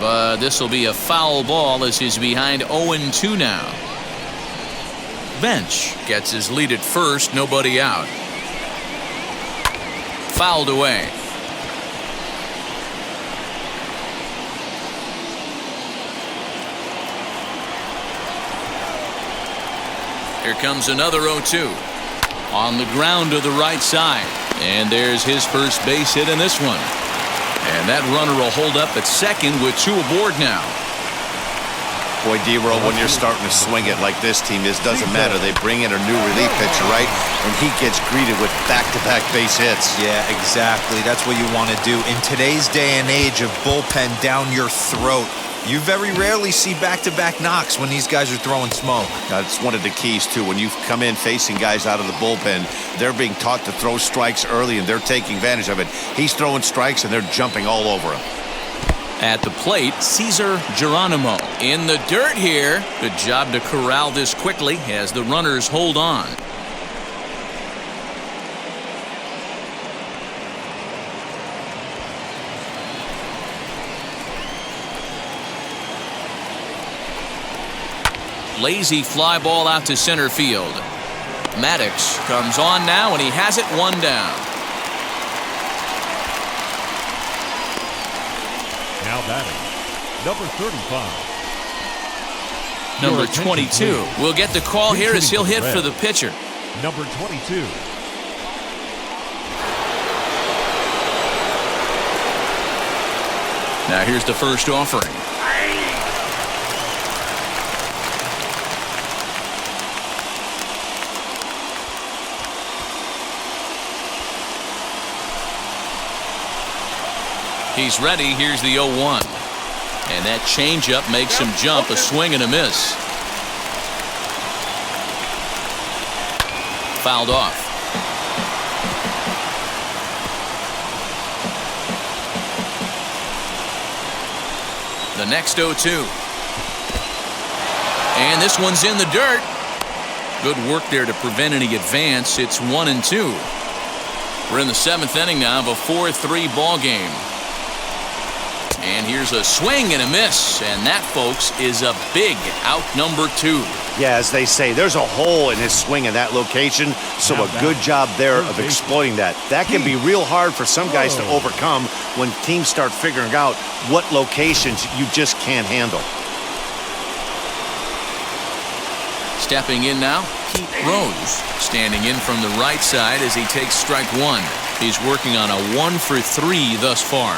But this will be a foul ball as he's behind 0-2 now. Bench gets his lead at first, nobody out. Fouled away. Here comes another 0-2. On the ground to the right side. And there's his first base hit in this one. And that runner will hold up at second with 2 aboard now. Boy, D-Roll, when you're starting to swing it like this team is, doesn't matter. They bring in a new relief pitcher, right? And he gets greeted with back-to-back base hits. Yeah, exactly. That's what you want to do. In today's day and age of bullpen down your throat, you very rarely see back-to-back knocks when these guys are throwing smoke. That's one of the keys, too. When you come in facing guys out of the bullpen, they're being taught to throw strikes early, and they're taking advantage of it. He's throwing strikes, and they're jumping all over him. At the plate, Cesar Geronimo. In the dirt here. Good job to corral this quickly as the runners hold on. Lazy fly ball out to center field. Maddox comes on now, and he has it 1 down. Now batting, number 35. Number 22 will get the call here as he'll hit for the pitcher. Number 22. Now here's the first offering. He's ready. Here's the 0-1. And that changeup makes him jump. A swing and a miss. Fouled off. The next 0-2. And this one's in the dirt. Good work there to prevent any advance. It's 1-2. We're in the 7th inning now of a 4-3 ball game. And here's a swing and a miss. And that, folks, is a big out number 2. Yeah, as they say, there's a hole in his swing in that location, so a good job there of exploiting that. That can be real hard for some guys to overcome when teams start figuring out what locations you just can't handle. Stepping in now, Pete Rose, standing in from the right side as he takes strike 1. He's working on a 1-for-3 thus far.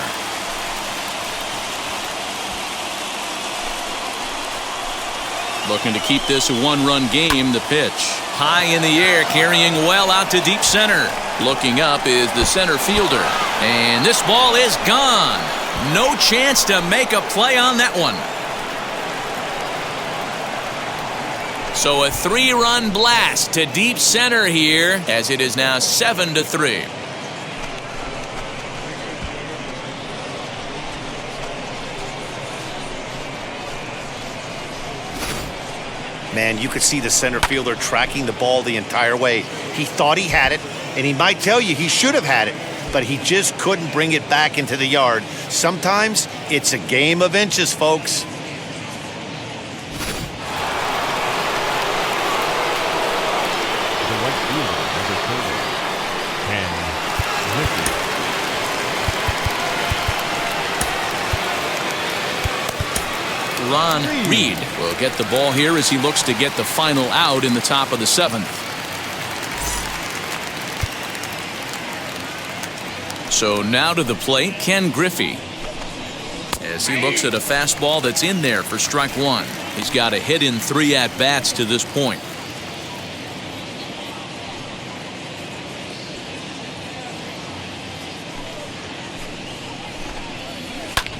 Looking to keep this a 1-run game. The pitch high in the air, carrying well out to deep center. Looking up is the center fielder, and this ball is gone. No chance to make a play on that one. So a 3-run blast to deep center here, as it is now 7-3. Man, you could see the center fielder tracking the ball the entire way. He thought he had it, and he might tell you he should have had it, but he just couldn't bring it back into the yard. Sometimes it's a game of inches, folks. The right fielder, number 10, Griffey. Ron Reed will get the ball here as he looks to get the final out in the top of the 7th. So now to the plate, Ken Griffey, as he looks at a fastball that's in there for strike 1. He's got a hit in 3 at-bats to this point.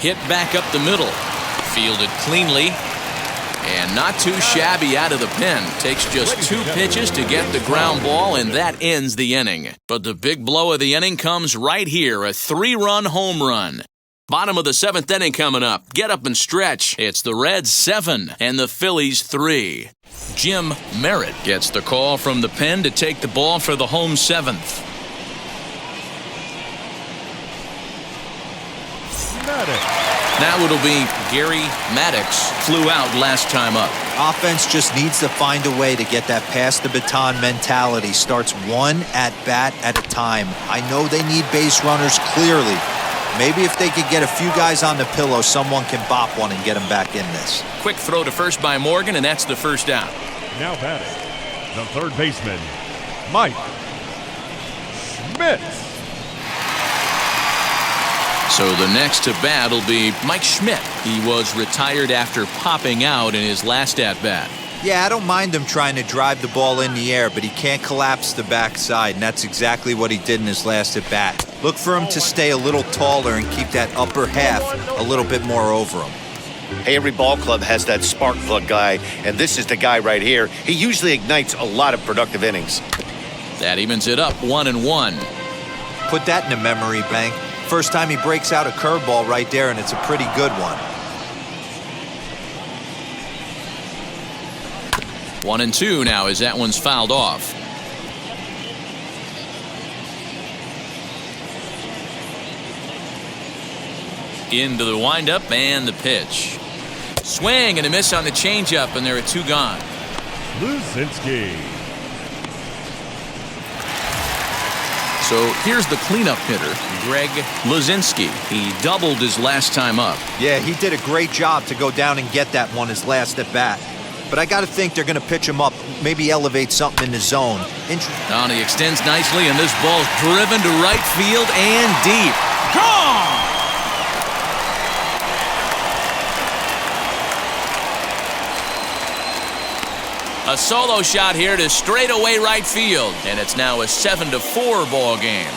Hit back up the middle. Fielded cleanly and not too shabby out of the pen. Takes just 2 pitches to get the ground ball, and that ends the inning. But the big blow of the inning comes right here, a 3-run home run. Bottom of the 7th inning coming up. Get up and stretch. It's the Reds 7 and the Phillies 3. Jim Merritt gets the call from the pen to take the ball for the home 7th. Now it'll be Gary Maddox. Flew out last time up. Offense just needs to find a way to get that pass the baton mentality. Starts 1 at-bat at a time. I know they need base runners clearly. Maybe if they could get a few guys on the pillow, someone can bop one and get them back in this. Quick throw to first by Morgan, and that's the first out. Now batting, the third baseman, Mike Schmidt. So the next to bat will be Mike Schmidt. He was retired after popping out in his last at-bat. Yeah, I don't mind him trying to drive the ball in the air, but he can't collapse the backside, and that's exactly what he did in his last at-bat. Look for him to stay a little taller and keep that upper half a little bit more over him. Hey, every ball club has that spark plug guy, and this is the guy right here. He usually ignites a lot of productive innings. That evens it up 1-1. Put that in a memory bank. First time he breaks out a curveball right there, and it's a pretty good one. 1-2 now as that one's fouled off. Into the windup and the pitch. Swing and a miss on the changeup, and there are 2 gone. Luzinski. So here's the cleanup hitter, Greg Luzinski. He doubled his last time up. Yeah, he did a great job to go down and get that one his last at bat. but I got to think they're going to pitch him up, maybe elevate something in the zone. Down, he extends nicely, and this ball's driven to right field and deep. Gone! A solo shot here to straightaway right field, and it's now a 7-4 ball game.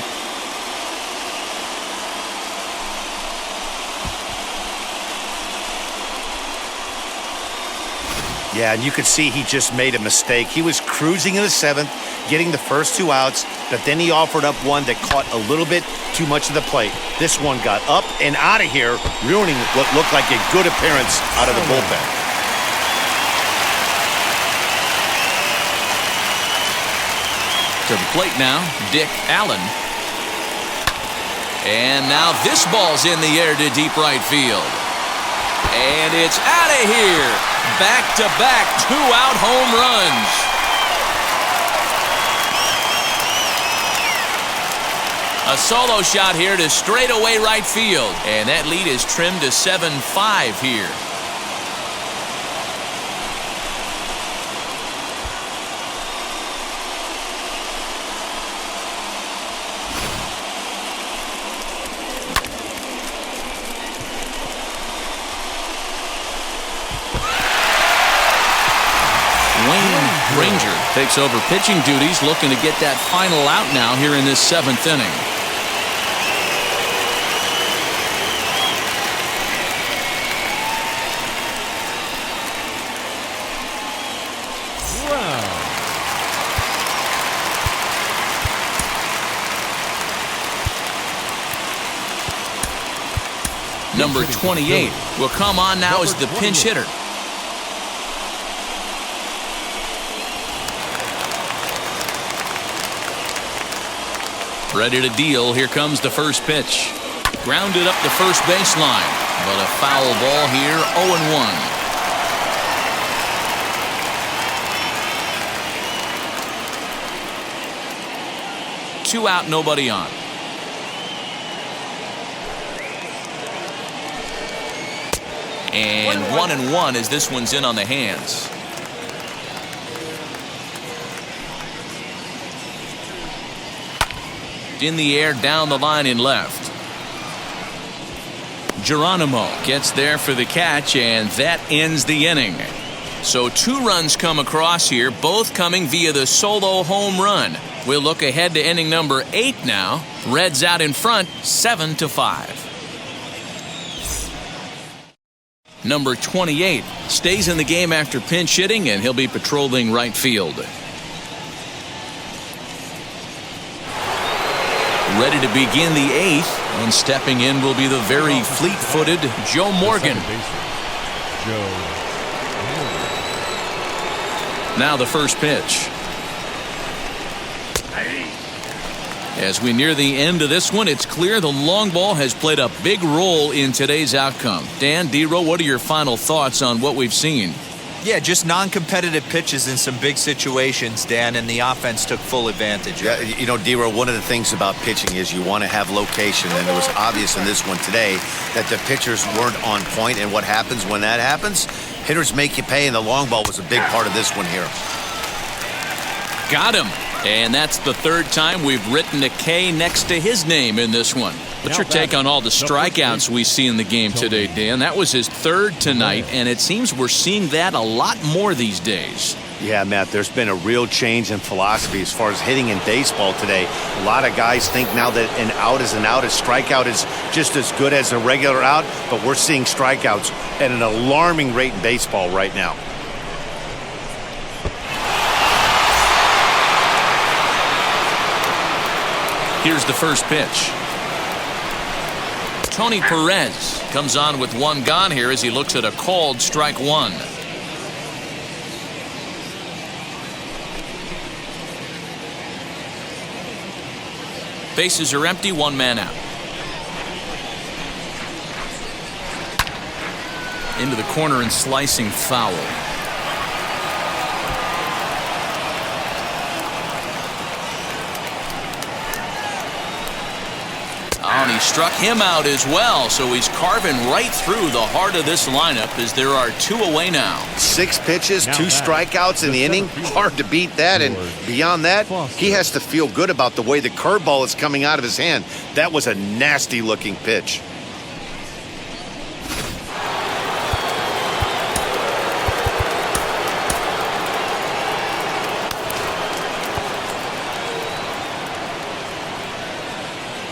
Yeah, and you could see he just made a mistake. He was cruising in the 7th, getting the first 2 outs, but then he offered up one that caught a little bit too much of the plate. This one got up and out of here, ruining what looked like a good appearance out of the bullpen. To the plate now, Dick Allen. And now this ball's in the air to deep right field. And it's out of here. Back-to-back 2-out home runs. A solo shot here to straightaway right field. And that lead is trimmed to 7-5 here. Ranger takes over pitching duties, looking to get that final out now here in this 7th inning. Wow. Number 28 will come on now as the pinch hitter. Ready to deal. Here comes the first pitch. Grounded up the first baseline, but a foul ball here, 0-1. Two out, nobody on. And 1-1 as this one's in on the hands. In the air, down the line in left. Geronimo gets there for the catch, and that ends the inning. So 2 runs come across here, both coming via the solo home run. We'll look ahead to inning number 8 now. Reds out in front, 7-5. Number 28 stays in the game after pinch hitting, and he'll be patrolling right field. Ready to begin the 8th, and stepping in will be the very fleet-footed Joe Morgan. Now the first pitch. As we near the end of this one, it's clear the long ball has played a big role in today's outcome. Dan, D-Row, what are your final thoughts on what we've seen? Yeah, just non-competitive pitches in some big situations, Dan, and the offense took full advantage. Yeah, you know, D-Row, one of the things about pitching is you want to have location, and it was obvious in this one today that the pitchers weren't on point, and what happens when that happens? Hitters make you pay, and the long ball was a big part of this one here. Got him. And that's the 3rd time we've written a K next to his name in this one. What's your take on all the strikeouts we see in the game today, Dan? That was his 3rd tonight, and it seems we're seeing that a lot more these days. Yeah, Matt, there's been a real change in philosophy as far as hitting in baseball today. A lot of guys think now that an out is an out, a strikeout is just as good as a regular out, but we're seeing strikeouts at an alarming rate in baseball right now. Here's the first pitch. Tony Perez comes on with 1 gone here as he looks at a called strike 1. Bases are empty, 1 man out. Into the corner and slicing foul. And he struck him out as well, so he's carving right through the heart of this lineup as there are 2 away now. 6 pitches, 2 strikeouts in the inning. Hard to beat that, and beyond that, he has to feel good about the way the curveball is coming out of his hand. That was a nasty-looking pitch.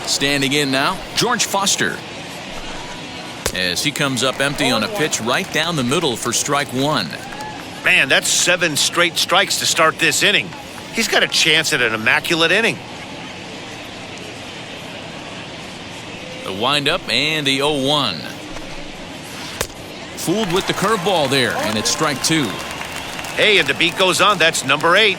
Standing in now, George Foster. As he comes up empty on a pitch right down the middle for strike 1. Man, that's 7 straight strikes to start this inning. He's got a chance at an immaculate inning. The windup and the 0-1. Fooled with the curveball there, and it's strike 2. Hey, and the beat goes on. That's number 8.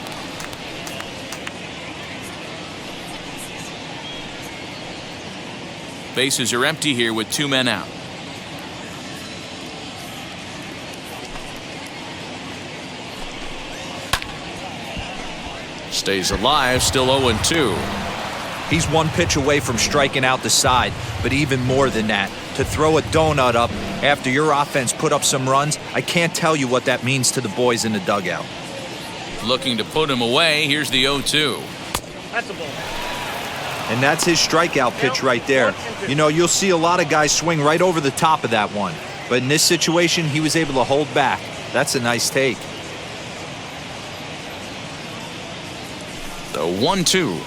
Bases are empty here with 2 men out. Stays alive, still 0-2. He's 1 pitch away from striking out the side, but even more than that, to throw a donut up after your offense put up some runs, I can't tell you what that means to the boys in the dugout. Looking to put him away. Here's the 0-2. That's a ball. And that's his strikeout pitch right there. You know, you'll see a lot of guys swing right over the top of that one. But in this situation, he was able to hold back. That's a nice take. The 1-2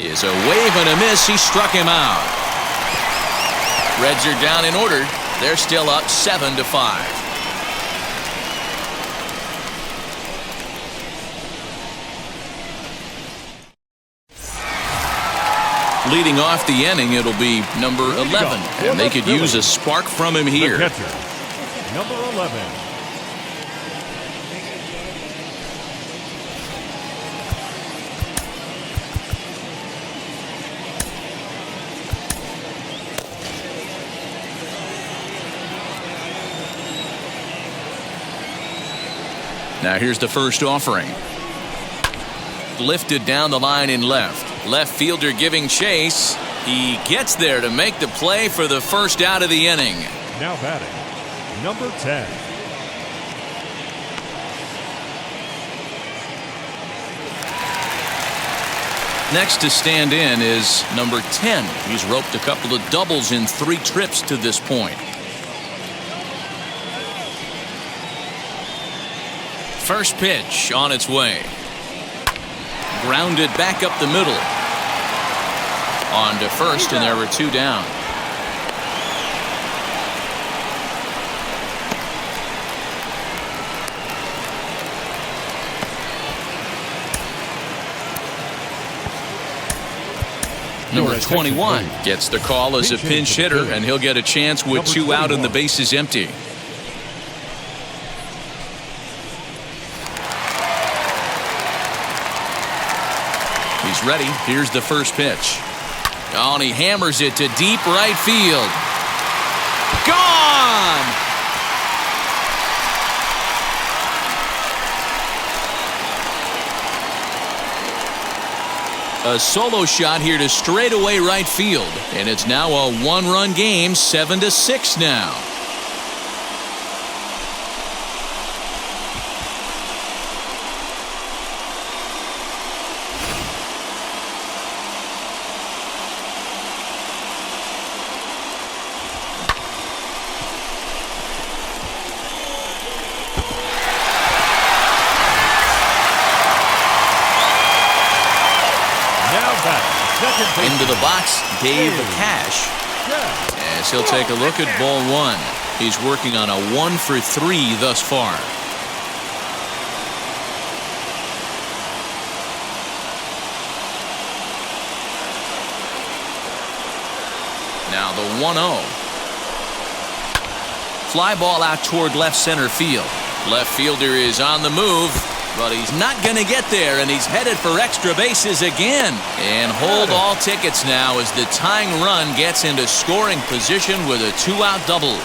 is a wave and a miss. He struck him out. Reds are down in order. They're still up 7-5. Leading off the inning, it'll be number 11, and they could use a spark from him here. The catcher, number 11. Now here's the first offering. Lifted down the line in left. Left fielder giving chase. He gets there to make the play for the first out of the inning. Now batting, number 10. Next to stand in is number 10. He's roped a couple of doubles in 3 trips to this point. First pitch on its way. Grounded back up the middle. On to first, and there were 2 down. Number 21 gets the call as a pinch hitter, and he'll get a chance with 2 out and the bases empty. He's ready. Here's the first pitch. Oh, and he hammers it to deep right field. Gone! A solo shot here to straightaway right field, and it's now a 1-run game, 7-6 now. Into the box, Dave Cash. As he'll take a look at ball 1. He's working on a 1 for 3 thus far. Now the 1-0. Fly ball out toward left center field. Left fielder is on the move. But he's not going to get there, and he's headed for extra bases again. And hold all tickets now as the tying run gets into scoring position with a 2-out double.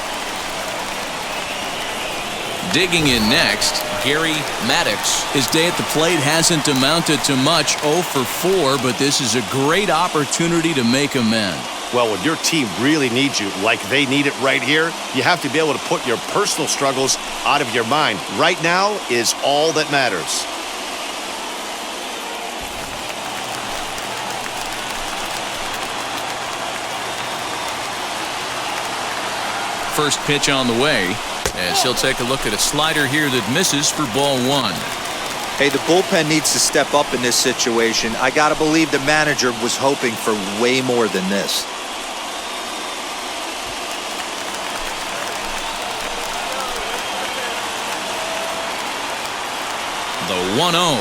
Digging in next, Gary Maddox. His day at the plate hasn't amounted to much, 0 for 4, but this is a great opportunity to make amends. Well, when your team really needs you, like they need it right here, you have to be able to put your personal struggles out of your mind. Right now is all that matters. First pitch on the way, as he'll take a look at a slider here that misses for ball 1. Hey, the bullpen needs to step up in this situation. I got to believe the manager was hoping for way more than this. The 1-0.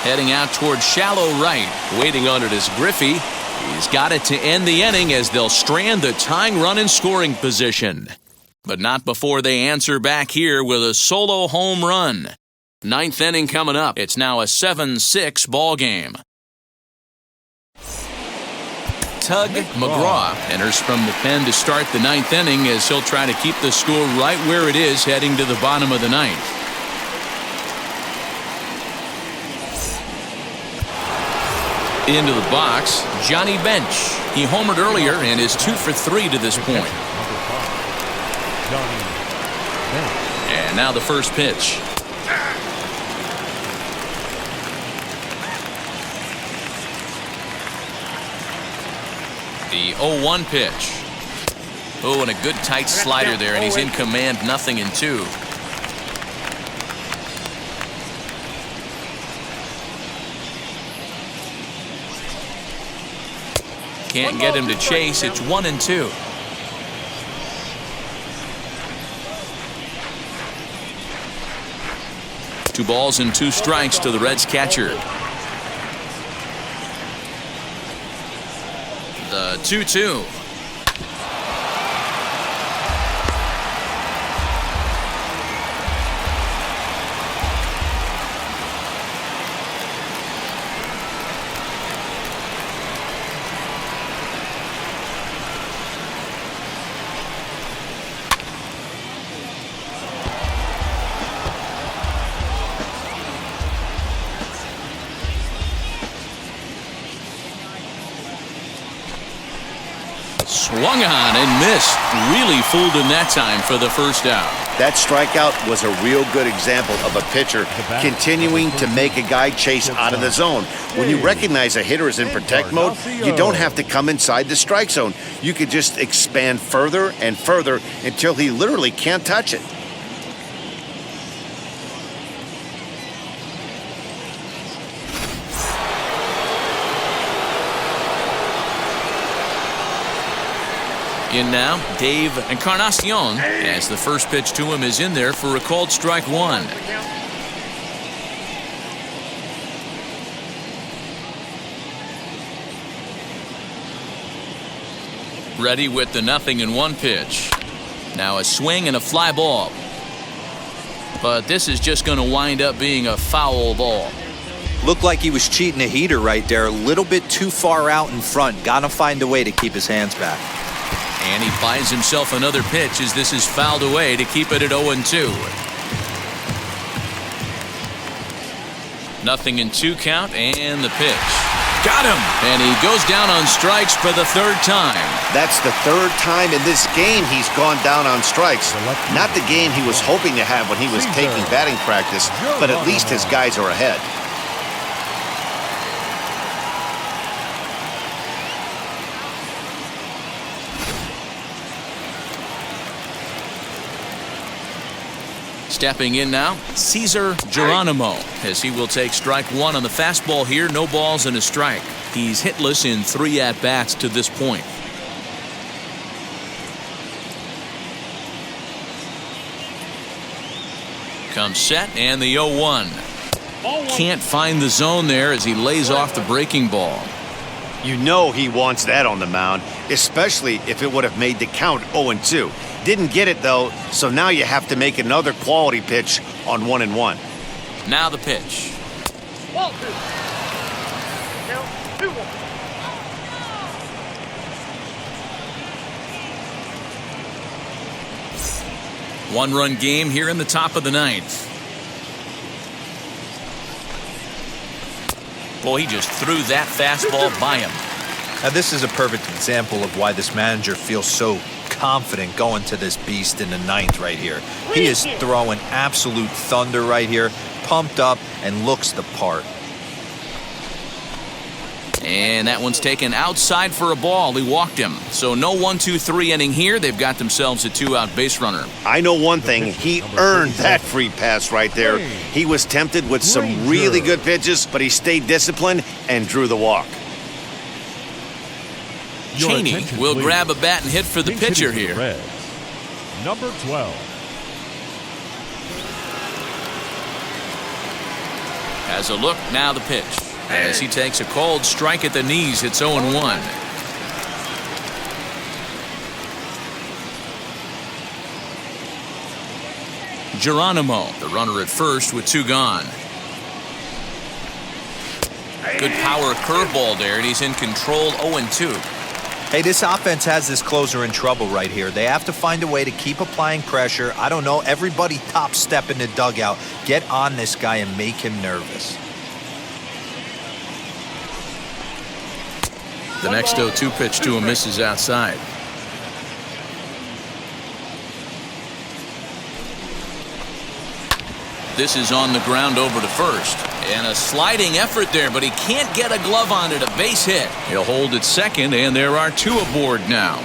Heading out toward shallow right. Waiting on it is Griffey. He's got it to end the inning as they'll strand the tying run in scoring position. But not before they answer back here with a solo home run. 9th inning coming up. It's now a 7-6 ball game. Tug McCarver enters from the pen to start the 9th inning as he'll try to keep the score right where it is heading to the bottom of the 9th. Into the box, Johnny Bench. He homered earlier and is 2 for 3 to this point. And now the first pitch. The 0-1 pitch. Oh, and a good tight slider there, and he's in command, 0-2. Can't get him to chase. It's 1-2. Two balls and 2 strikes to the Reds catcher. The 2-2. Swung on and missed. Really fooled him that time for the first out. That strikeout was a real good example of a pitcher continuing to make a guy chase out of the zone. When you recognize a hitter is in protect mode, you don't have to come inside the strike zone. You could just expand further and further until he literally can't touch it. In now, Dave Encarnacion, as the first pitch to him is in there for a called strike 1. Ready with the 0-1 pitch. Now a swing and a fly ball. But this is just going to wind up being a foul ball. Looked like he was cheating a heater right there. A little bit too far out in front. Got to find a way to keep his hands back. And he buys himself another pitch as this is fouled away to keep it at 0-2. 0-2 count and the pitch. Got him! And he goes down on strikes for the 3rd time. That's the 3rd time in this game he's gone down on strikes. Not the game he was hoping to have when he was taking batting practice, but at least his guys are ahead. Stepping in now, Cesar Geronimo, as he will take strike 1 on the fastball here. No balls and a strike. He's hitless in 3 at-bats to this point. Comes set and the 0-1. Can't find the zone there as he lays off the breaking ball. You know he wants that on the mound, especially if it would have made the count 0-2. Didn't get it, though, so now you have to make another quality pitch on 1-1. Now the pitch. 1-2. Count 2-1. One-run game here in the top of the ninth. Boy, he just threw that fastball by him. Now, this is a perfect example of why this manager feels so confident going to this beast in the ninth right here. He is throwing absolute thunder right here, pumped up, and looks the part. And that one's taken outside for a ball. He walked him. So no 1-2-3 inning here. They've got themselves a two-out base runner. I know one thing. He earned that free pass right there. He was tempted with some really good pitches, but he stayed disciplined and drew the walk. Cheney will grab a bat and hit for the pitcher here. Number 12. Has a look, now the pitch. As he takes a cold strike at the knees, it's 0-1. Geronimo, the runner at first with two gone. Good power curveball there, and he's in control 0-2. Hey, this offense has this closer in trouble right here. They have to find a way to keep applying pressure. I don't know, everybody top step in the dugout. Get on this guy and make him nervous. The next 0-2 pitch to him misses outside. This is on the ground over to first. And a sliding effort there, but he can't get a glove on it. A base hit. He'll hold at second, and there are two aboard now.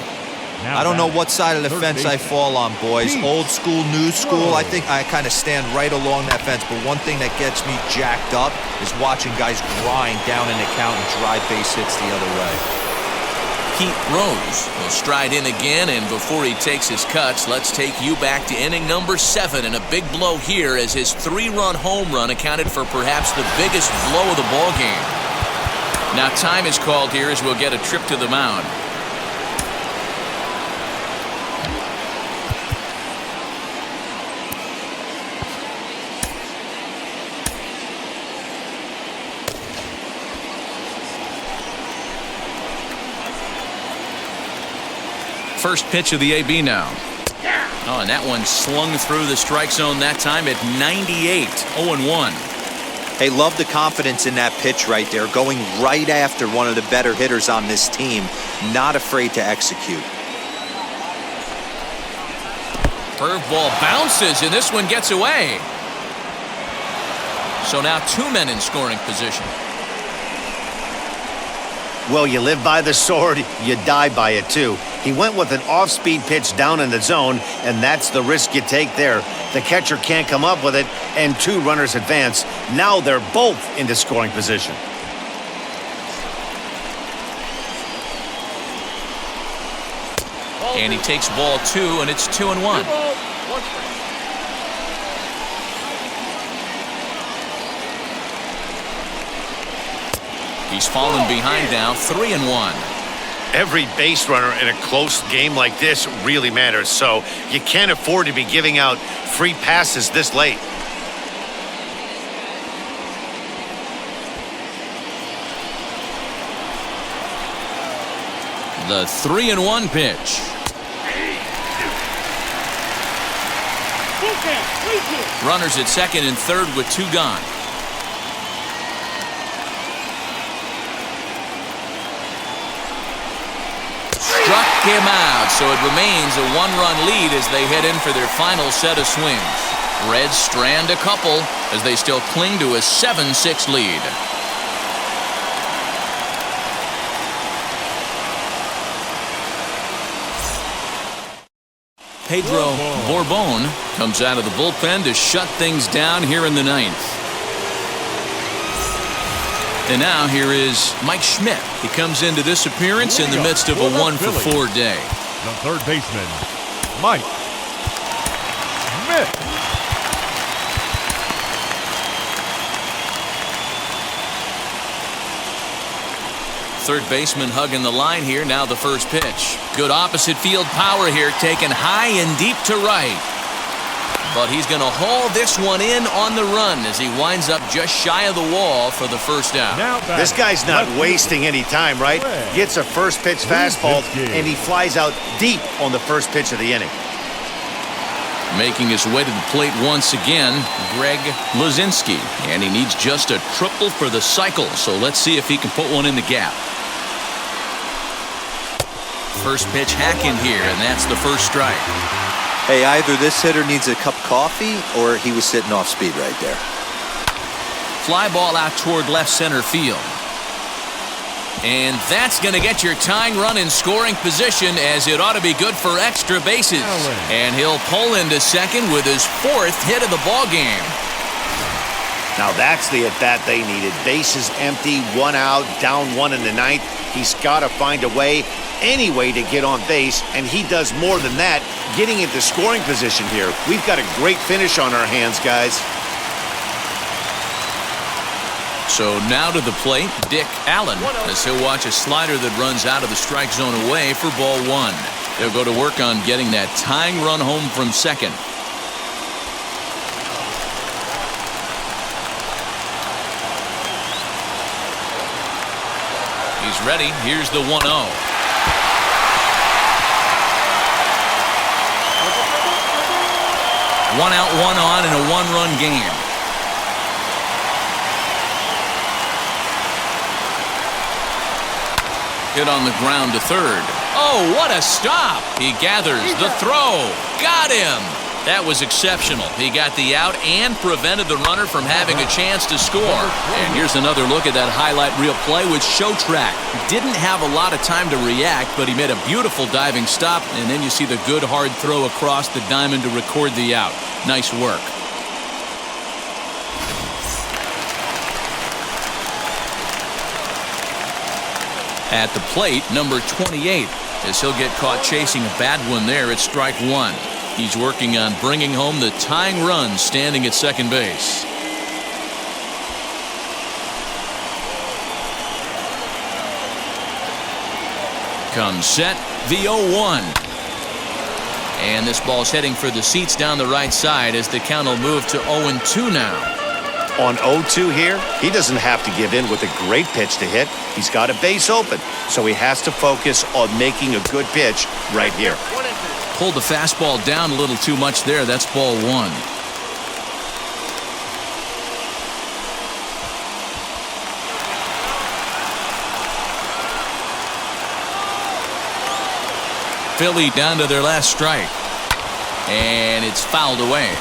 I don't know what side of the fence I fall on, boys. Old school, new school. I think I kind of stand right along that fence. But one thing that gets me jacked up is watching guys grind down an account and drive base hits the other way. Pete Rose will stride in again, and before he takes his cuts, let's take you back to inning number 7, and a big blow here as his 3-run home run accounted for perhaps the biggest blow of the ball game. Now time is called here as we'll get a trip to the mound. First pitch of the AB now. Oh, and that one slung through the strike zone that time at 98, 0-1. Hey, love the confidence in that pitch right there, going right after one of the better hitters on this team, not afraid to execute. Curveball bounces, and this one gets away. So now 2 men in scoring position. Well, you live by the sword, you die by it too. He went with an off-speed pitch down in the zone, and that's the risk you take there. The catcher can't come up with it, and 2 runners advance. Now they're both into scoring position. And he takes ball 2, and it's 2-1. He's fallen behind now, 3-1. Every base runner in a close game like this really matters, so you can't afford to be giving out free passes this late. The 3-1 pitch. Runners at second and third with 2 gone. Struck him out, so it remains a 1-run lead as they head in for their final set of swings. Reds strand a couple as they still cling to a 7-6 lead. Pedro Borbon comes out of the bullpen to shut things down here in the 9th. And now here is Mike Schmidt. He comes into this appearance in the midst of a 1-for-4 day. The third baseman, Mike Schmidt. Third baseman hugging the line here. Now the first pitch. Good opposite field power here, taken high and deep to right. But he's going to haul this one in on the run as he winds up just shy of the wall for the first out. This guy's not wasting any time, right? Gets a first pitch fastball, and he flies out deep on the first pitch of the inning. Making his way to the plate once again, Greg Luzinski. And he needs just a triple for the cycle, so let's see if he can put one in the gap. First pitch hack in here, and that's the first strike. Hey, either this hitter needs a cup of coffee or he was sitting off speed right there. Fly ball out toward left center field. And that's going to get your tying run in scoring position, as it ought to be good for extra bases. And he'll pull into second with his 4th hit of the ball game. Now that's the at-bat they needed. Bases empty, 1 out, down 1 in the 9th. He's got to find a way, any way, to get on base, and he does more than that, getting into scoring position here. We've got a great finish on our hands, guys. So now to the plate, Dick Allen, as he'll watch a slider that runs out of the strike zone away for ball 1. They'll go to work on getting that tying run home from second. He's ready. Here's the 1-0. 1 out, 1 on in a 1-run game. Hit on the ground to third. Oh, what a stop! He gathers the throw. Got him! That was exceptional. He got the out and prevented the runner from having a chance to score. And here's another look at that highlight reel play with Show Track. Didn't have a lot of time to react, but he made a beautiful diving stop, and then you see the good hard throw across the diamond to record the out. Nice work. At the plate, number 28, as he'll get caught chasing a bad one there at strike 1. He's working on bringing home the tying run, standing at second base. Comes set, the 0-1. And this ball's heading for the seats down the right side, as the count will move to 0-2 now. On 0-2 here, he doesn't have to give in with a great pitch to hit. He's got a base open, so he has to focus on making a good pitch right here. Pulled the fastball down a little too much there. That's ball 1. Philly down to their last strike. And it's fouled away.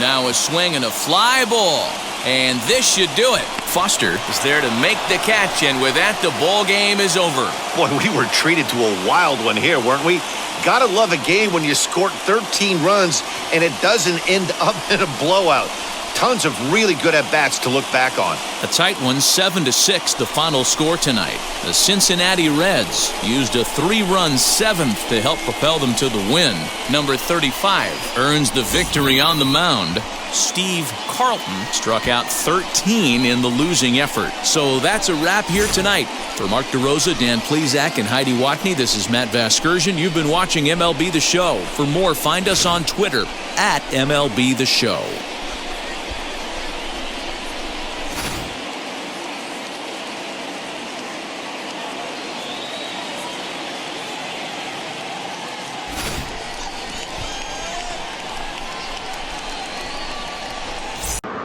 Now a swing and a fly ball. And this should do it. Foster is there to make the catch, and with that, the ball game is over. Boy, we were treated to a wild one here, weren't we? Gotta love a game when you score 13 runs and it doesn't end up in a blowout. Tons of really good at-bats to look back on. A tight one, 7-6, the final score tonight. The Cincinnati Reds used a 3-run 7th to help propel them to the win. Number 35 earns the victory on the mound. Steve Carlton struck out 13 in the losing effort. So that's a wrap here tonight. For Mark DeRosa, Dan Plesac, and Heidi Watney, this is Matt Vasgersian. You've been watching MLB The Show. For more, find us on Twitter at MLB The Show.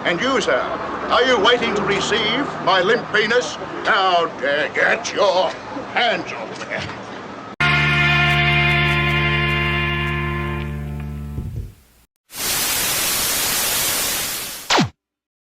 And you, sir, are you waiting to receive my limp penis? Now, get your hands off me.